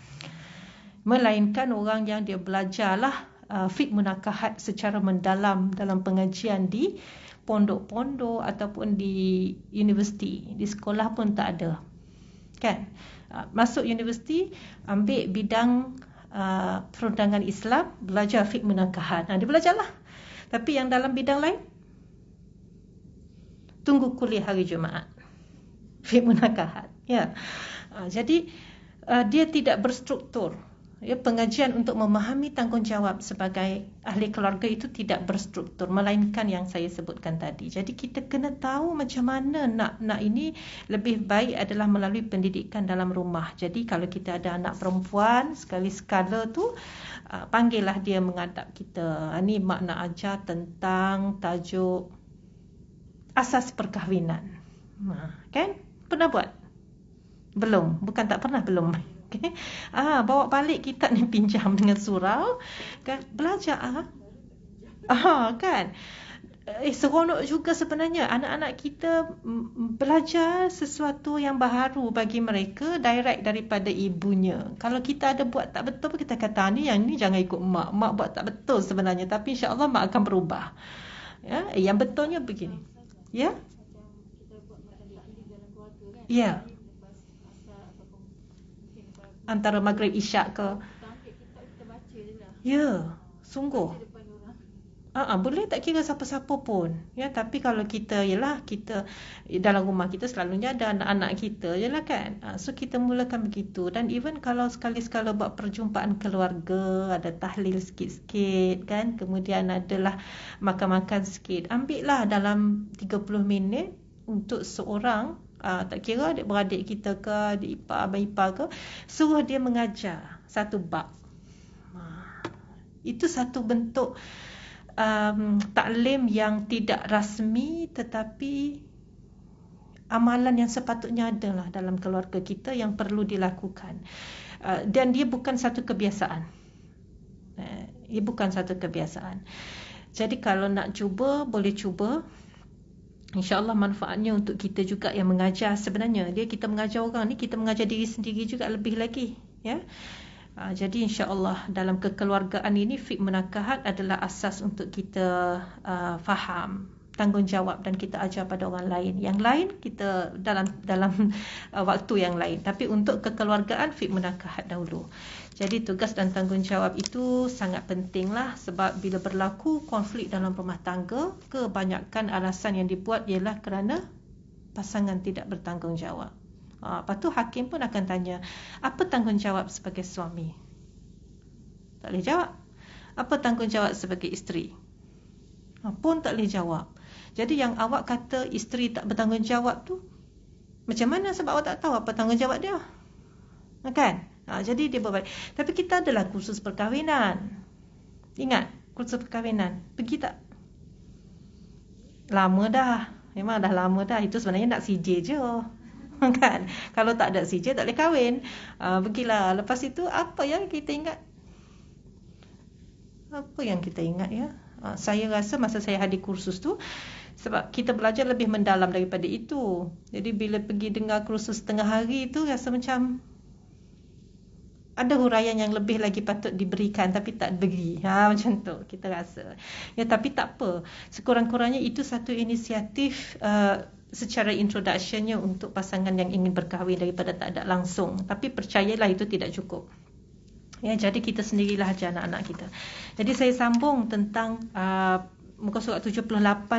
Melainkan orang yang dia belajarlah fiqh munakahat secara mendalam dalam pengajian di pondok-pondok ataupun di universiti. Di sekolah pun tak ada. Kan? Masuk universiti, ambil bidang perundangan Islam, belajar fiqh munakahat. Dia belajarlah. Tapi yang dalam bidang lain, tunggu kuliah hari Jumaat. Fiqh munakahat. Ya. Jadi dia tidak berstruktur. Pengajian untuk memahami tanggungjawab sebagai ahli keluarga itu tidak berstruktur, melainkan yang saya sebutkan tadi. Jadi kita kena tahu macam mana nak ini lebih baik adalah melalui pendidikan dalam rumah. Jadi kalau kita ada anak perempuan, sekali-sekala tu panggillah dia menghadap kita. Ni mak nak ajar tentang tajuk asas perkahwinan. Kan? Pernah buat? Belum? Bukan tak pernah, belum. Okay. Bawa balik kitab ni, pinjam dengan surau, kan, belajar kan. Seronok juga sebenarnya anak-anak kita belajar sesuatu yang baru bagi mereka direct daripada ibunya. Kalau kita ada buat tak betul, kita kata yang ni jangan ikut mak buat tak betul sebenarnya, tapi insya-Allah mak akan berubah. Yang betulnya begini. Ya. Antara maghrib isyak ke. Ya, sungguh. Boleh tak kira siapa-siapa pun. Tapi kalau kita dalam rumah kita selalunya ada anak-anak kita jelah kan. So kita mulakan begitu. Dan even kalau sekali-sekala buat perjumpaan keluarga, ada tahlil sikit-sikit kan, kemudian adalah makan-makan sikit. Ambillah dalam 30 minit untuk seorang, tak kira adik-beradik kita ke, adik ipar, abang ipar ke, suruh dia mengajar satu bab. Itu satu bentuk taklim yang tidak rasmi, tetapi amalan yang sepatutnya adalah dalam keluarga kita yang perlu dilakukan. Dan dia bukan satu kebiasaan. Jadi kalau nak cuba, boleh cuba. InsyaAllah manfaatnya untuk kita juga yang mengajar. Sebenarnya kita mengajar orang ni, kita mengajar diri sendiri juga lebih lagi. Jadi insyaAllah dalam kekeluargaan ini, fiqh munakahat adalah asas untuk kita faham tanggungjawab dan kita ajar pada orang lain. Yang lain kita dalam waktu yang lain. Tapi untuk kekeluargaan, fiqh munakahat dahulu. Jadi tugas dan tanggungjawab itu sangat pentinglah, sebab bila berlaku konflik dalam rumah tangga, kebanyakan alasan yang dibuat ialah kerana pasangan tidak bertanggungjawab. Lepas tu hakim pun akan tanya, apa tanggungjawab sebagai suami? Tak boleh jawab. Apa tanggungjawab sebagai isteri? Pun tak boleh jawab. Jadi yang awak kata isteri tak bertanggungjawab tu, macam mana sebab awak tak tahu apa tanggungjawab dia? Kan? Jadi dia berbalik. Tapi kita adalah kursus perkahwinan. Ingat, kursus perkahwinan. Pergi tak? Lama dah. Memang dah lama dah. Itu sebenarnya nak CJ je. Kan? Kalau tak ada CJ tak boleh kahwin. Pergilah. Lepas itu apa yang kita ingat? Apa yang kita ingat ya? Saya rasa masa saya hadir kursus tu, sebab kita belajar lebih mendalam daripada itu. Jadi bila pergi dengar kursus setengah hari tu, rasa macam ada huraian yang lebih lagi patut diberikan tapi tak beri. Macam tu kita rasa. Tapi tak apa. Sekurang-kurangnya itu satu inisiatif secara introductionnya untuk pasangan yang ingin berkahwin daripada tak ada langsung. Tapi percayalah itu tidak cukup. Jadi kita sendirilah ajar anak-anak kita. Jadi saya sambung tentang muka surat 78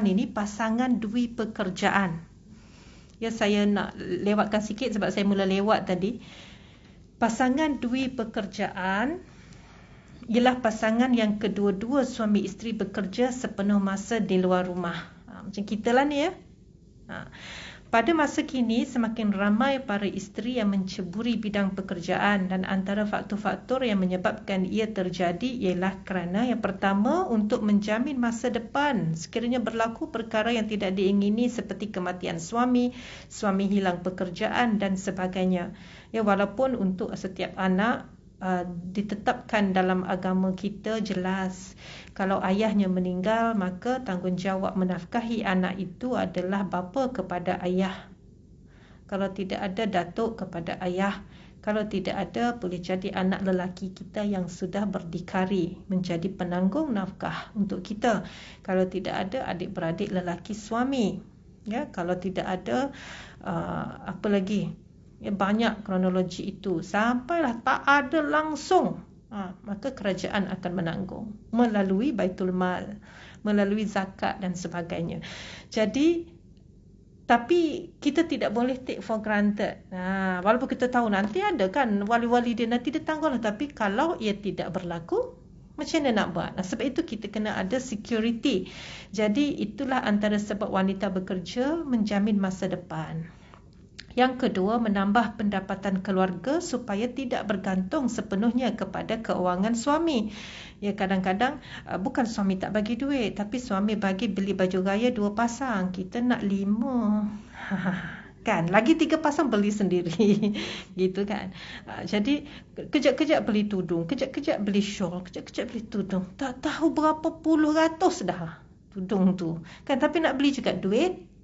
ini, pasangan dui pekerjaan. Saya nak lewatkan sikit sebab saya mula lewat tadi. Pasangan dui pekerjaan ialah pasangan yang kedua-dua suami isteri bekerja sepenuh masa di luar rumah. Macam kita lah ni ya. Pada masa kini, semakin ramai para isteri yang menceburi bidang pekerjaan, dan antara faktor-faktor yang menyebabkan ia terjadi ialah kerana yang pertama, untuk menjamin masa depan sekiranya berlaku perkara yang tidak diingini seperti kematian suami hilang pekerjaan dan sebagainya. Walaupun untuk setiap anak ditetapkan dalam agama kita jelas, kalau ayahnya meninggal, maka tanggungjawab menafkahi anak itu adalah bapa kepada ayah. Kalau tidak ada, datuk kepada ayah. Kalau tidak ada, boleh jadi anak lelaki kita yang sudah berdikari menjadi penanggung nafkah untuk kita. Kalau tidak ada, adik-beradik lelaki suami. Kalau tidak ada, apa lagi? Banyak kronologi itu. Sampailah tak ada langsung, maka kerajaan akan menanggung melalui Baitul Mal, melalui zakat dan sebagainya. Jadi Tapi kita tidak boleh take for granted. Walaupun kita tahu nanti ada kan wali-wali dia nanti dia tangguh lah. Tapi kalau ia tidak berlaku, macam mana nak buat? Sebab itu kita kena ada security. Jadi itulah antara sebab wanita bekerja menjamin masa depan. Yang kedua, menambah pendapatan keluarga supaya tidak bergantung sepenuhnya kepada keuangan suami. Ya, kadang-kadang bukan suami tak bagi duit, tapi suami bagi beli baju raya 2 pasang, kita nak 5. Kan, lagi 3 pasang beli sendiri. Gitu kan. Jadi kejap-kejap beli tudung, kejap-kejap beli shawl, kejap-kejap beli tudung. Tak tahu berapa puluh ratus dah tudung tu. Kan, tapi nak beli juga duit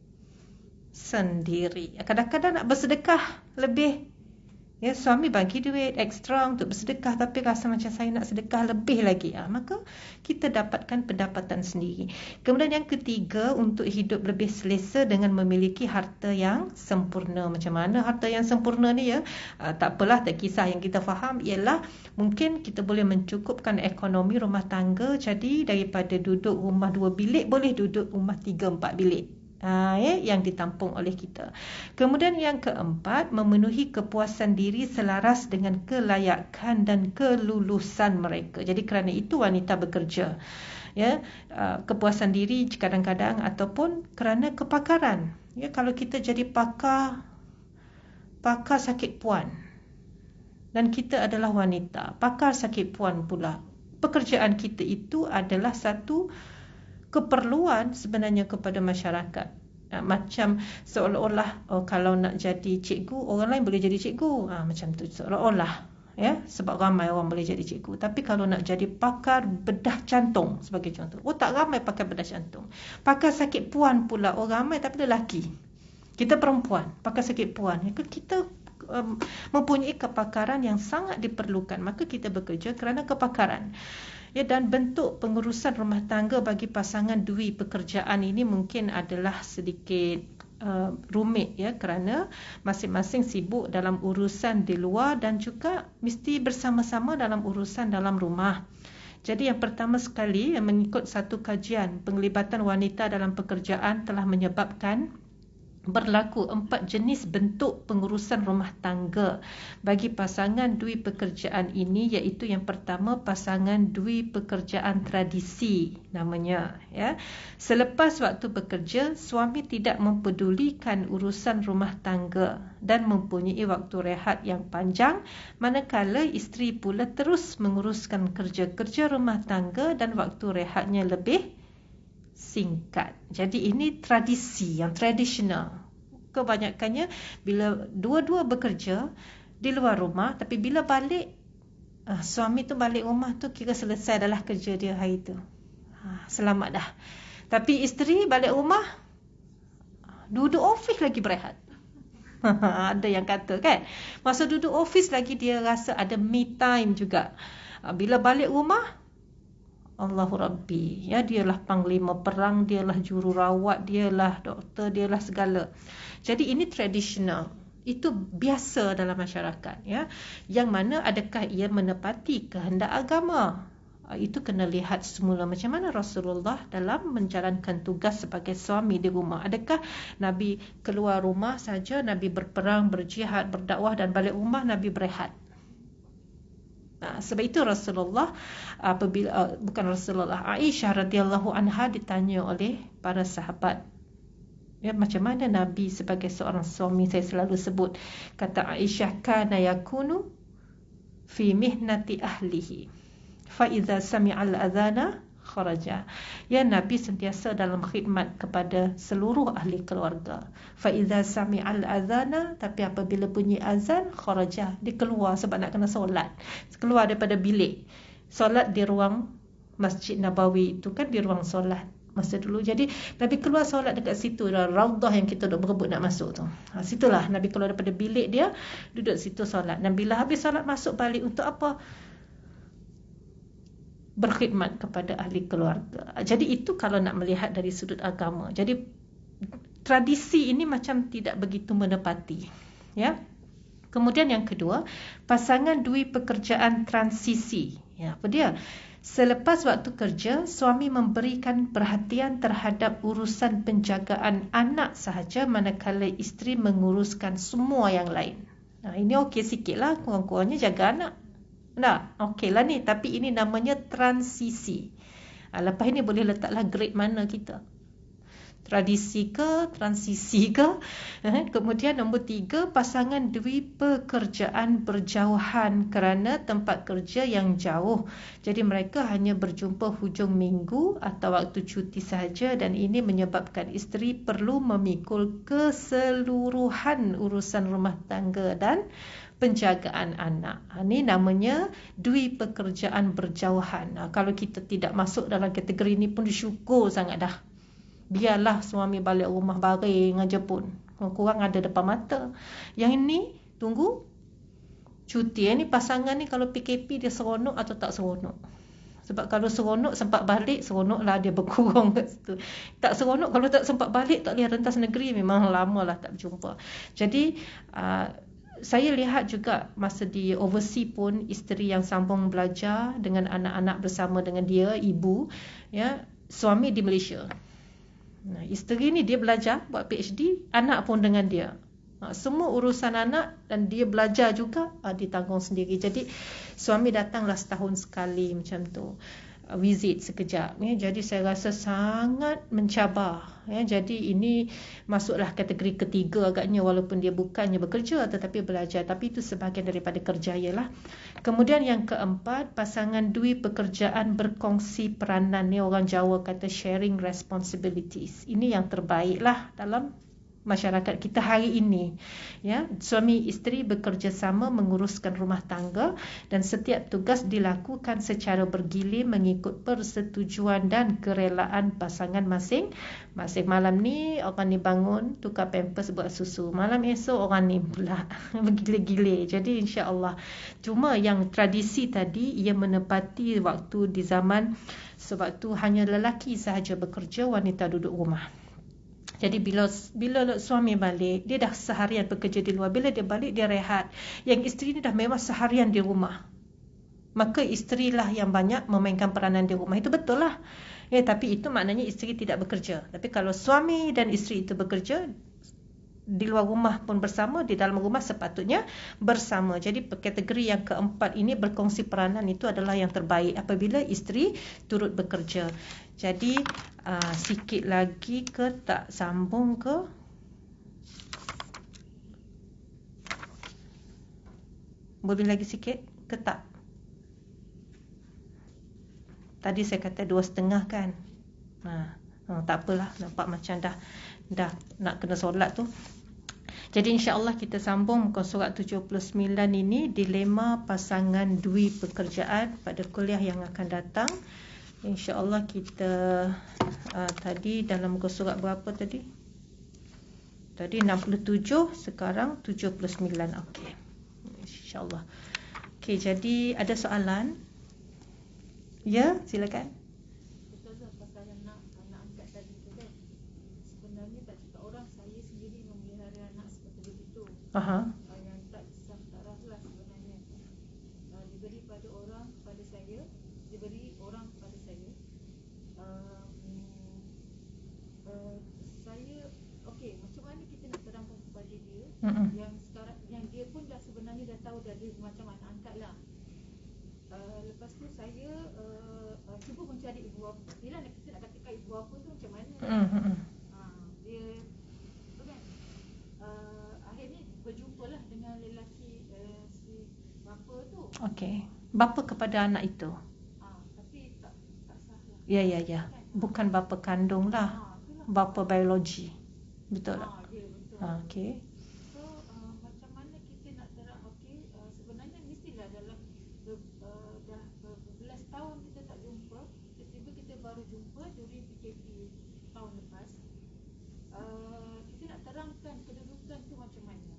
sendiri. Kadang-kadang nak bersedekah lebih. Ya, suami bagi duit ekstra untuk bersedekah tapi rasa macam saya nak sedekah lebih lagi. Maka kita dapatkan pendapatan sendiri. Kemudian yang ketiga, untuk hidup lebih selesa dengan memiliki harta yang sempurna. Macam mana harta yang sempurna ni ya? Tak apalah, tak kisah. Yang kita faham ialah mungkin kita boleh mencukupkan ekonomi rumah tangga. Jadi daripada duduk rumah 2 bilik boleh duduk rumah 3-4 bilik. Yang ditampung oleh kita. Kemudian yang keempat, memenuhi kepuasan diri selaras dengan kelayakan dan kelulusan mereka. Jadi kerana itu wanita bekerja. Ya, kepuasan diri kadang-kadang ataupun kerana kepakaran. Ya, kalau kita jadi pakar sakit puan dan kita adalah wanita, pakar sakit puan pula. Pekerjaan kita itu adalah satu keperluan sebenarnya kepada masyarakat. Macam seolah-olah kalau nak jadi cikgu, orang lain boleh jadi cikgu. Macam tu seolah-olah. Ya, sebab ramai orang boleh jadi cikgu. Tapi kalau nak jadi pakar bedah jantung sebagai contoh, tak ramai pakar bedah jantung. Pakar sakit puan pula orang ramai tapi lelaki. Kita perempuan, pakar sakit puan. Kita mempunyai kepakaran yang sangat diperlukan. Maka kita bekerja kerana kepakaran. Ya, dan bentuk pengurusan rumah tangga bagi pasangan dui pekerjaan ini mungkin adalah sedikit rumit ya, kerana masing-masing sibuk dalam urusan di luar dan juga mesti bersama-sama dalam urusan dalam rumah. Jadi yang pertama sekali, mengikut satu kajian, penglibatan wanita dalam pekerjaan telah menyebabkan berlaku 4 jenis bentuk pengurusan rumah tangga bagi pasangan dui pekerjaan ini, iaitu yang pertama, pasangan dui pekerjaan tradisi namanya ya. Selepas waktu bekerja, suami tidak mempedulikan urusan rumah tangga dan mempunyai waktu rehat yang panjang, manakala isteri pula terus menguruskan kerja-kerja rumah tangga dan waktu rehatnya lebih singkat. Jadi ini tradisi yang tradisional. Kebanyakannya bila dua-dua bekerja di luar rumah, tapi bila balik, suami tu balik rumah tu kira selesai adalah kerja dia hari tu. Selamat dah. Tapi isteri balik rumah, duduk office lagi berehat. Ada yang kata kan, masa duduk office lagi dia rasa ada me time juga. Bila balik rumah, Allahu Rabbi, ya, dialah panglima perang, dialah jururawat, dialah doktor, dialah segala. Jadi ini tradisional. Itu biasa dalam masyarakat ya. Yang mana adakah ia menepati kehendak agama? Itu kena lihat semula macam mana Rasulullah dalam menjalankan tugas sebagai suami di rumah. Adakah Nabi keluar rumah saja, Nabi berperang, berjihad, berdakwah dan balik rumah Nabi berehat? Sebab itu Rasulullah Aisyah radhiyallahu anha ditanya oleh para sahabat, ya, macam mana Nabi sebagai seorang suami, saya selalu sebut, kata Aisyah, kana yakunu fi mihnati ahlihi fa idza sami'al adhana kharaja. Ya, Nabi sentiasa dalam khidmat kepada seluruh ahli keluarga. Fa idza sami'al adhana, tapi apabila bunyi azan, kharaja, dia keluar sebab nak kena solat. Keluar daripada bilik. Solat di ruang Masjid Nabawi itu kan di ruang solat masa dulu. Jadi Nabi keluar solat dekat situ, Raudah yang kita duk berebut nak masuk tu. Situlah Nabi keluar daripada bilik dia, duduk situ solat. Dan bila habis solat masuk balik untuk apa? Berkhidmat kepada ahli keluarga. Jadi itu kalau nak melihat dari sudut agama. Jadi tradisi ini macam tidak begitu menepati, ya. Kemudian yang kedua, pasangan dui pekerjaan transisi. Ya, apa dia? Selepas waktu kerja, suami memberikan perhatian terhadap urusan penjagaan anak sahaja manakala isteri menguruskan semua yang lain. Nah, ini okey sikit lah, kurang-kurangnya jaga anak. Nah, okey lah ni, tapi ini namanya transisi. Lepas ini boleh letaklah grade mana kita. Tradisi ke, transisi ke. Kemudian nombor 3, pasangan dui pekerjaan berjauhan kerana tempat kerja yang jauh. Jadi mereka hanya berjumpa hujung minggu atau waktu cuti sahaja, dan ini menyebabkan isteri perlu memikul keseluruhan urusan rumah tangga dan penjagaan anak. Ini namanya dui pekerjaan berjauhan. Kalau kita tidak masuk dalam kategori ini pun syukur sangat dah. Biarlah suami balik rumah baring aja pun, kurang ada depan mata. Yang ini tunggu cuti. Ini pasangan ni kalau PKP dia seronok atau tak seronok. Sebab kalau seronok sempat balik, seronoklah dia berkurang kat situ. Tak seronok kalau tak sempat balik, tak boleh rentas negeri, memang lamalah tak berjumpa. Jadi saya lihat juga masa di overseas pun, isteri yang sambung belajar dengan anak-anak bersama dengan dia, ibu, ya, suami di Malaysia. Nah, isteri ni dia belajar buat PhD, anak pun dengan dia. Semua urusan anak dan dia belajar juga ditanggung sendiri. Jadi suami datanglah setahun sekali macam tu, visit sekejap, ya. Jadi saya rasa sangat mencabar, ya. Jadi ini masuklah kategori ketiga agaknya, walaupun dia bukannya bekerja tetapi belajar, tapi itu sebahagian daripada kerjaya lah. Kemudian yang keempat, pasangan dui pekerjaan berkongsi peranan, ni orang Jawa kata sharing responsibilities. Ini yang terbaik lah dalam masyarakat kita hari ini, ya. Suami isteri bekerjasama menguruskan rumah tangga dan setiap tugas dilakukan secara bergilir mengikut persetujuan dan kerelaan pasangan masing-masing. Malam ni orang ni bangun tukar pampers buat susu, malam esok orang ni pula bergilir-gilir. Jadi insya-Allah. Cuma yang tradisi tadi ia menepati waktu di zaman sewaktu hanya lelaki sahaja bekerja, wanita duduk rumah. Jadi bila suami balik, dia dah seharian bekerja di luar. Bila dia balik, dia rehat. Yang isteri ni dah memang seharian di rumah. Maka isterilah yang banyak memainkan peranan di rumah. Itu betul lah. Ya, tapi itu maknanya isteri tidak bekerja. Tapi kalau suami dan isteri itu bekerja, di luar rumah pun bersama, di dalam rumah sepatutnya bersama. Jadi kategori yang keempat ini, berkongsi peranan, itu adalah yang terbaik apabila isteri turut bekerja. Jadi sikit lagi ke tak sambung ke? Boleh lagi sikit ke tak? Tadi saya kata 2.5 kan? Tak apalah, nampak macam dah nak kena solat tu. Jadi insya-Allah kita sambung muka surat 79 ini, dilema pasangan dui pekerjaan, pada kuliah yang akan datang. InsyaAllah kita tadi dalam muka surat berapa tadi? Tadi 67, sekarang 79. Okey, insyaAllah. Okey, jadi ada soalan? Ya, silakan. Pasal anak angkat tadi tu kan, sebenarnya tak cakap orang, saya sendiri memelihara anak seperti begitu. Yang tak sah taraf lah sebenarnya. Diberi pada orang kepada saya, diberi orang kepada saya. Saya okey, macam mana kita nak terangkan kepada dia yang sekarang, yang dia pun dah sebenarnya dah tahu dah dia macam anak angkat lah. Lepas tu saya cuba mencari ibu bapa. Bila kita nak katakan ibu bapa tu macam mana? Dia tu kan, akhirnya berjumpalah dengan lelaki si bapa tu. Okey, bapa kepada anak itu. Tapi tak sah lah. Ya. Bukan bapa kandung lah. Bapa biologi. Betul tak? Ya, betul. Okey. So macam mana kita nak terang? Okey, sebenarnya mestilah dalam dah berbelas tahun kita tak jumpa, tiba-tiba kita baru jumpa during PKP tahun lepas. Kita nak terangkan kedudukan tu macam mana,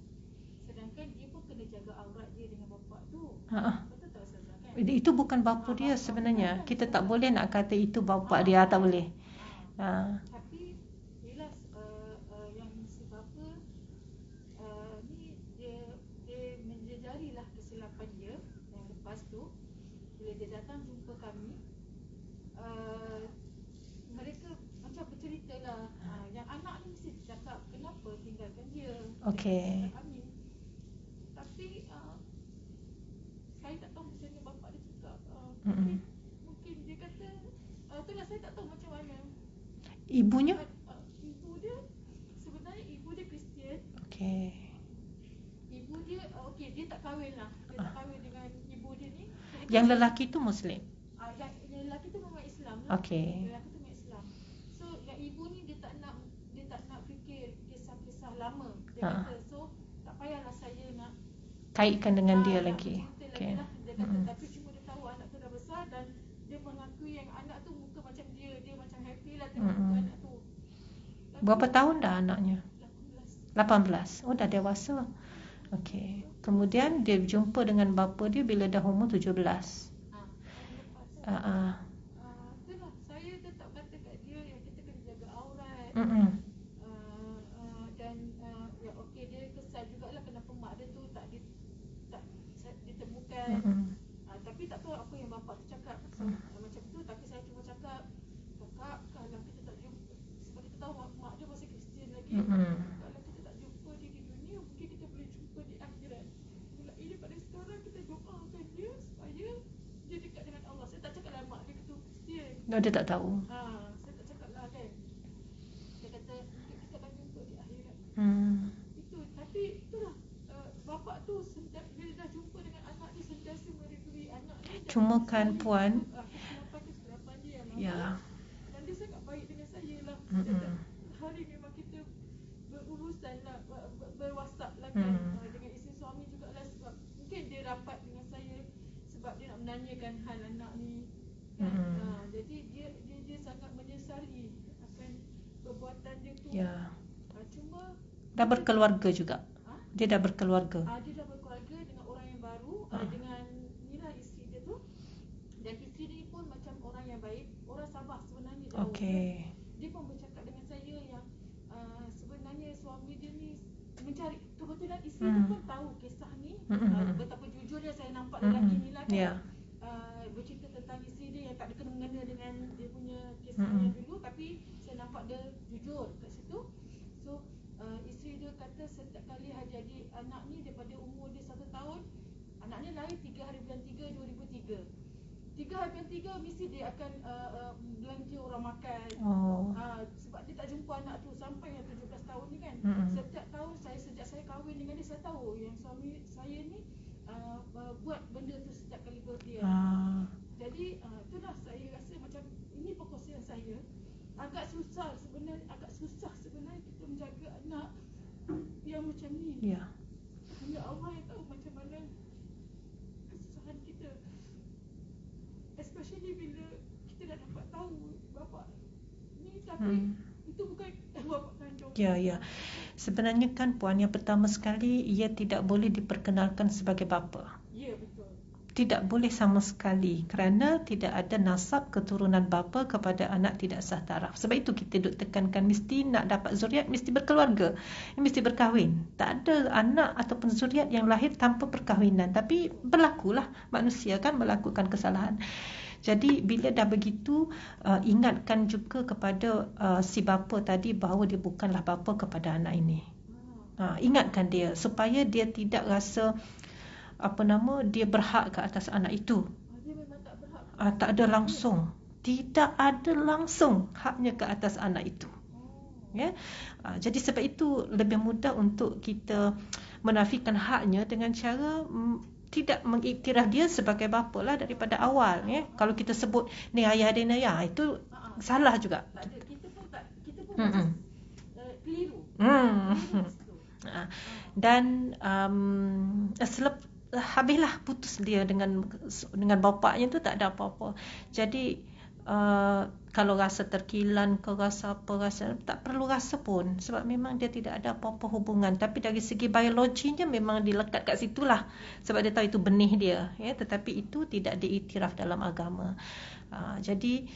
sedangkan dia pun kena jaga aurat dia dengan bapa tu. Betul tak Ustazah kan? Itu bukan bapa dia sebenarnya. Kita tak boleh nak kata itu bapa dia, tak boleh. Tapi bila yang si bapa ni dia menjejarilah kesilapan dia yang lepas tu. Bila dia datang jumpa kami, Okey. kami. Tapi saya tak tahu macam mana bapa dia cakap. Mungkin dia kata itulah saya tak tahu macam mana. Ibunya? Ibu dia sebenarnya ibu dia Kristian. Okey. Ibu dia okey, dia tak kahwin lah. Dia tak kahwin dengan ibu dia ni. Yang lelaki tu Muslim? Yang lelaki tu memang Islam lah. Okey. Lelaki tu memang Islam. So yang ibu ni dia tak nak fikir kisah-kisah lama. Dia kata so tak payahlah saya nak kaitkan dengan dia lagi. Okey. Dia kata tapi cuma dia tahu anak tu dah besar dan dia mengakui yang anak tu muka macam dia macam happy lah tengok muka anak tu. Berapa tahun dah anaknya? 18. Oh, dah dewasa. Okey. Kemudian dia jumpa dengan bapa dia bila dah umur 17. Itulah saya tetap kata kat dia yang kita kena jaga aurat. Dan ya okey, dia kesal jugalah kenapa mak dia tu tak ditemukan. Tapi tak tahu apa yang bapa tu cakap. Macam tu, tapi saya cuma cakap, kakak, kalau kita tak jumpa, sebab kita tahu mak dia masih Kristian lagi. Kalau kita tak jumpa dia di dunia, mungkin kita boleh jumpa di akhirat. Mulai daripada sekarang kita doakan dia supaya dia dekat dengan Allah. Saya tak cakap lah mak dia tu Kristian. No, dia tak tahu. Saya tak cakap lah kan. Dia kata mungkin kita akan jumpa di akhirat. Itu, tapi itulah bapa tu bila dah jumpa dengan anak dia sentiasa meridui anak dia. Cuma kan puan, kesilapan dia ya. Dan dia sangat baik dengan saya lah. Setiap hari memang kita berurusan lah, berwhatsapp lah kan. Dengan isteri suami jugalah, sebab mungkin dia rapat dengan saya sebab dia nak menanyakan hal anak ni kan. Jadi dia sangat menyesali akan perbuatan dia tu. Ya. Cuma Dah berkeluarga juga. Dia dah berkeluarga. Dia dah berkeluarga dengan orang yang baru, dengan inilah isteri dia tu. Dan isteri dia pun macam orang yang baik, orang Sabah sebenarnya jauh. Okey. Dia pun bercakap dengan saya yang sebenarnya suami dia ni mencari, kebetulan isteri dia pun tahu kisah ni. Betapa jujurnya saya nampak lelaki ni lah kan. Yeah. Bercerita tentang isteri dia yang tak ada kena-mengena dengan dia punya kisahnya dulu, tapi saya nampak dia jujur kat situ. So isteri dia kata setiap kali jadi anak ni daripada umur dia 1 tahun, anak ni lahir 3 hari bulan 3 2003. 3 hari bulan 3 mesti dia akan belanja orang makan. Sebab dia tak jumpa anak tu sampai 17 tahun ni kan. Setiap tahun sejak saya kahwin dengan dia, saya tahu yang suami saya ni buat benda tu setiap kali birthday. Jadi itulah saya rasa macam ini perkongsian saya. Agak susah sebenarnya kita menjaga anak yang macam ni. Ya. Hanya Allah yang tahu macam mana kesusahan kita. Especially bila kita dah dapat tahu bapa ni, tapi itu bukan bapa kandung. Ya. Sebenarnya kan puan, yang pertama sekali, ia tidak boleh diperkenalkan sebagai bapa. Ya, betul. Tidak boleh sama sekali, kerana tidak ada nasab keturunan bapa kepada anak tidak sah taraf. Sebab itu kita duk tekankan mesti nak dapat zuriat, mesti berkeluarga, mesti berkahwin. Tak ada anak ataupun zuriat yang lahir tanpa perkahwinan. Tapi berlakulah, manusia kan melakukan kesalahan. Jadi bila dah begitu, ingatkan juga kepada si bapa tadi bahawa dia bukanlah bapa kepada anak ini. Ingatkan dia supaya dia tidak rasa dia berhak ke atas anak itu. Dia memang tak berhak. Tak ada langsung. Tidak ada langsung haknya ke atas anak itu. Ya. Jadi sebab itu lebih mudah untuk kita menafikan haknya dengan cara tidak mengiktiraf dia sebagai bapa lah daripada awal. Ya. Kalau kita sebut ni ayah dia, itu salah juga. Kita pun keliru. Dan habislah putus dia dengan bapaknya tu, tak ada apa-apa. Jadi kalau rasa terkilan ke rasa tak perlu rasa pun, sebab memang dia tidak ada apa-apa hubungan. Tapi dari segi biologinya memang dilekat kat situlah, sebab dia tahu itu benih dia, ya. Tetapi itu tidak diiktiraf dalam agama. Jadi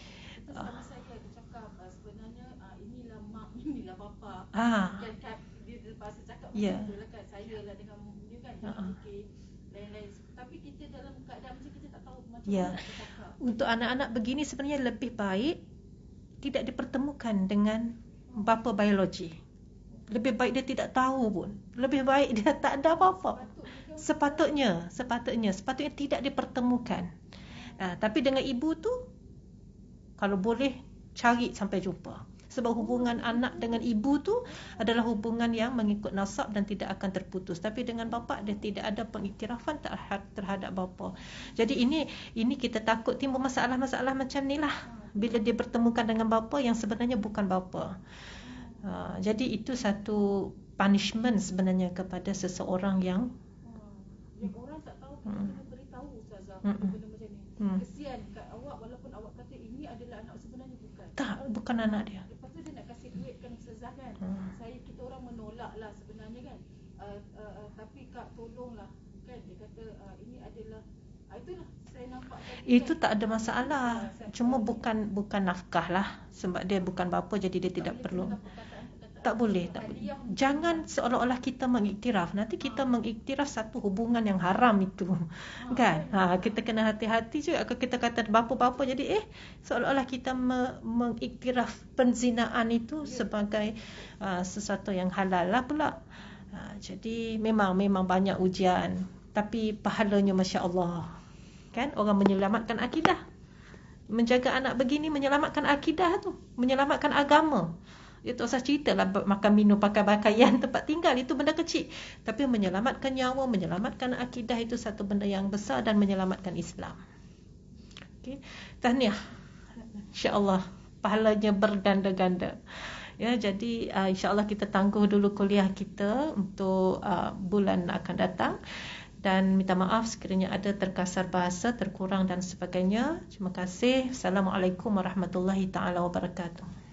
sama saya cakap sebenarnya inilah mak, inilah bapa. Kan dia terpaksa cakap betul lah kan, saya lah dengan dia kan fikir lain-lain. Tapi kita dalam keadaan macam kita tak tahu macam mana nak cakap. Untuk anak-anak begini sebenarnya lebih baik tidak dipertemukan dengan bapa biologi. Lebih baik dia tidak tahu pun. Lebih baik dia tak ada apa-apa. Sepatutnya tidak dipertemukan. Tapi dengan ibu tu, kalau boleh cari sampai jumpa. Sebab hubungan anak dengan ibu tu adalah hubungan yang mengikut nasab dan tidak akan terputus. Tapi dengan bapa dia tidak ada pengiktirafan terhadap bapa. Jadi ini kita takut timbul masalah-masalah macam ni lah bila dia bertemukan dengan bapa yang sebenarnya bukan bapa. Jadi itu satu punishment sebenarnya kepada seseorang yang orang tak tahu, kita kena beritahu Ustazah benda macam ni. Kesian kat awak, walaupun awak kata ini adalah anak, sebenarnya bukan. Tak, bukan anak dia. Lepas tu dia nak kasih duit kan Ustazah kan. Kita orang menolak lah sebenarnya kan. Tapi Kak tolonglah kan. Dia kata ini adalah, itulah saya nampak tadi. Itu tak ada masalah. Cuma bukan nafkah lah. Sebab dia bukan bapa, jadi dia tidak perlu. Tak boleh. Jangan seolah-olah kita mengiktiraf. Nanti kita mengiktiraf satu hubungan yang haram itu. Kan? Kita kena hati-hati juga. Kalau kita kata bapa-bapa, jadi seolah-olah kita mengiktiraf penzinaan itu sebagai sesuatu yang halal lah pula. Jadi memang banyak ujian. Tapi pahalanya Masya Allah. Kan? Orang menyelamatkan akidah. Menjaga anak begini menyelamatkan akidah tu. Menyelamatkan agama. Dia tak usah cerita lah makan minum pakai pakaian tempat tinggal, itu benda kecil. Tapi menyelamatkan nyawa, menyelamatkan akidah, itu satu benda yang besar dan menyelamatkan Islam. Okay. Tahniah, insya-Allah pahalanya berganda-ganda. Ya, jadi insya-Allah kita tangguh dulu kuliah kita untuk bulan akan datang. Dan minta maaf sekiranya ada terkasar bahasa, terkurang dan sebagainya. Terima kasih. Assalamualaikum warahmatullahi taala wabarakatuh.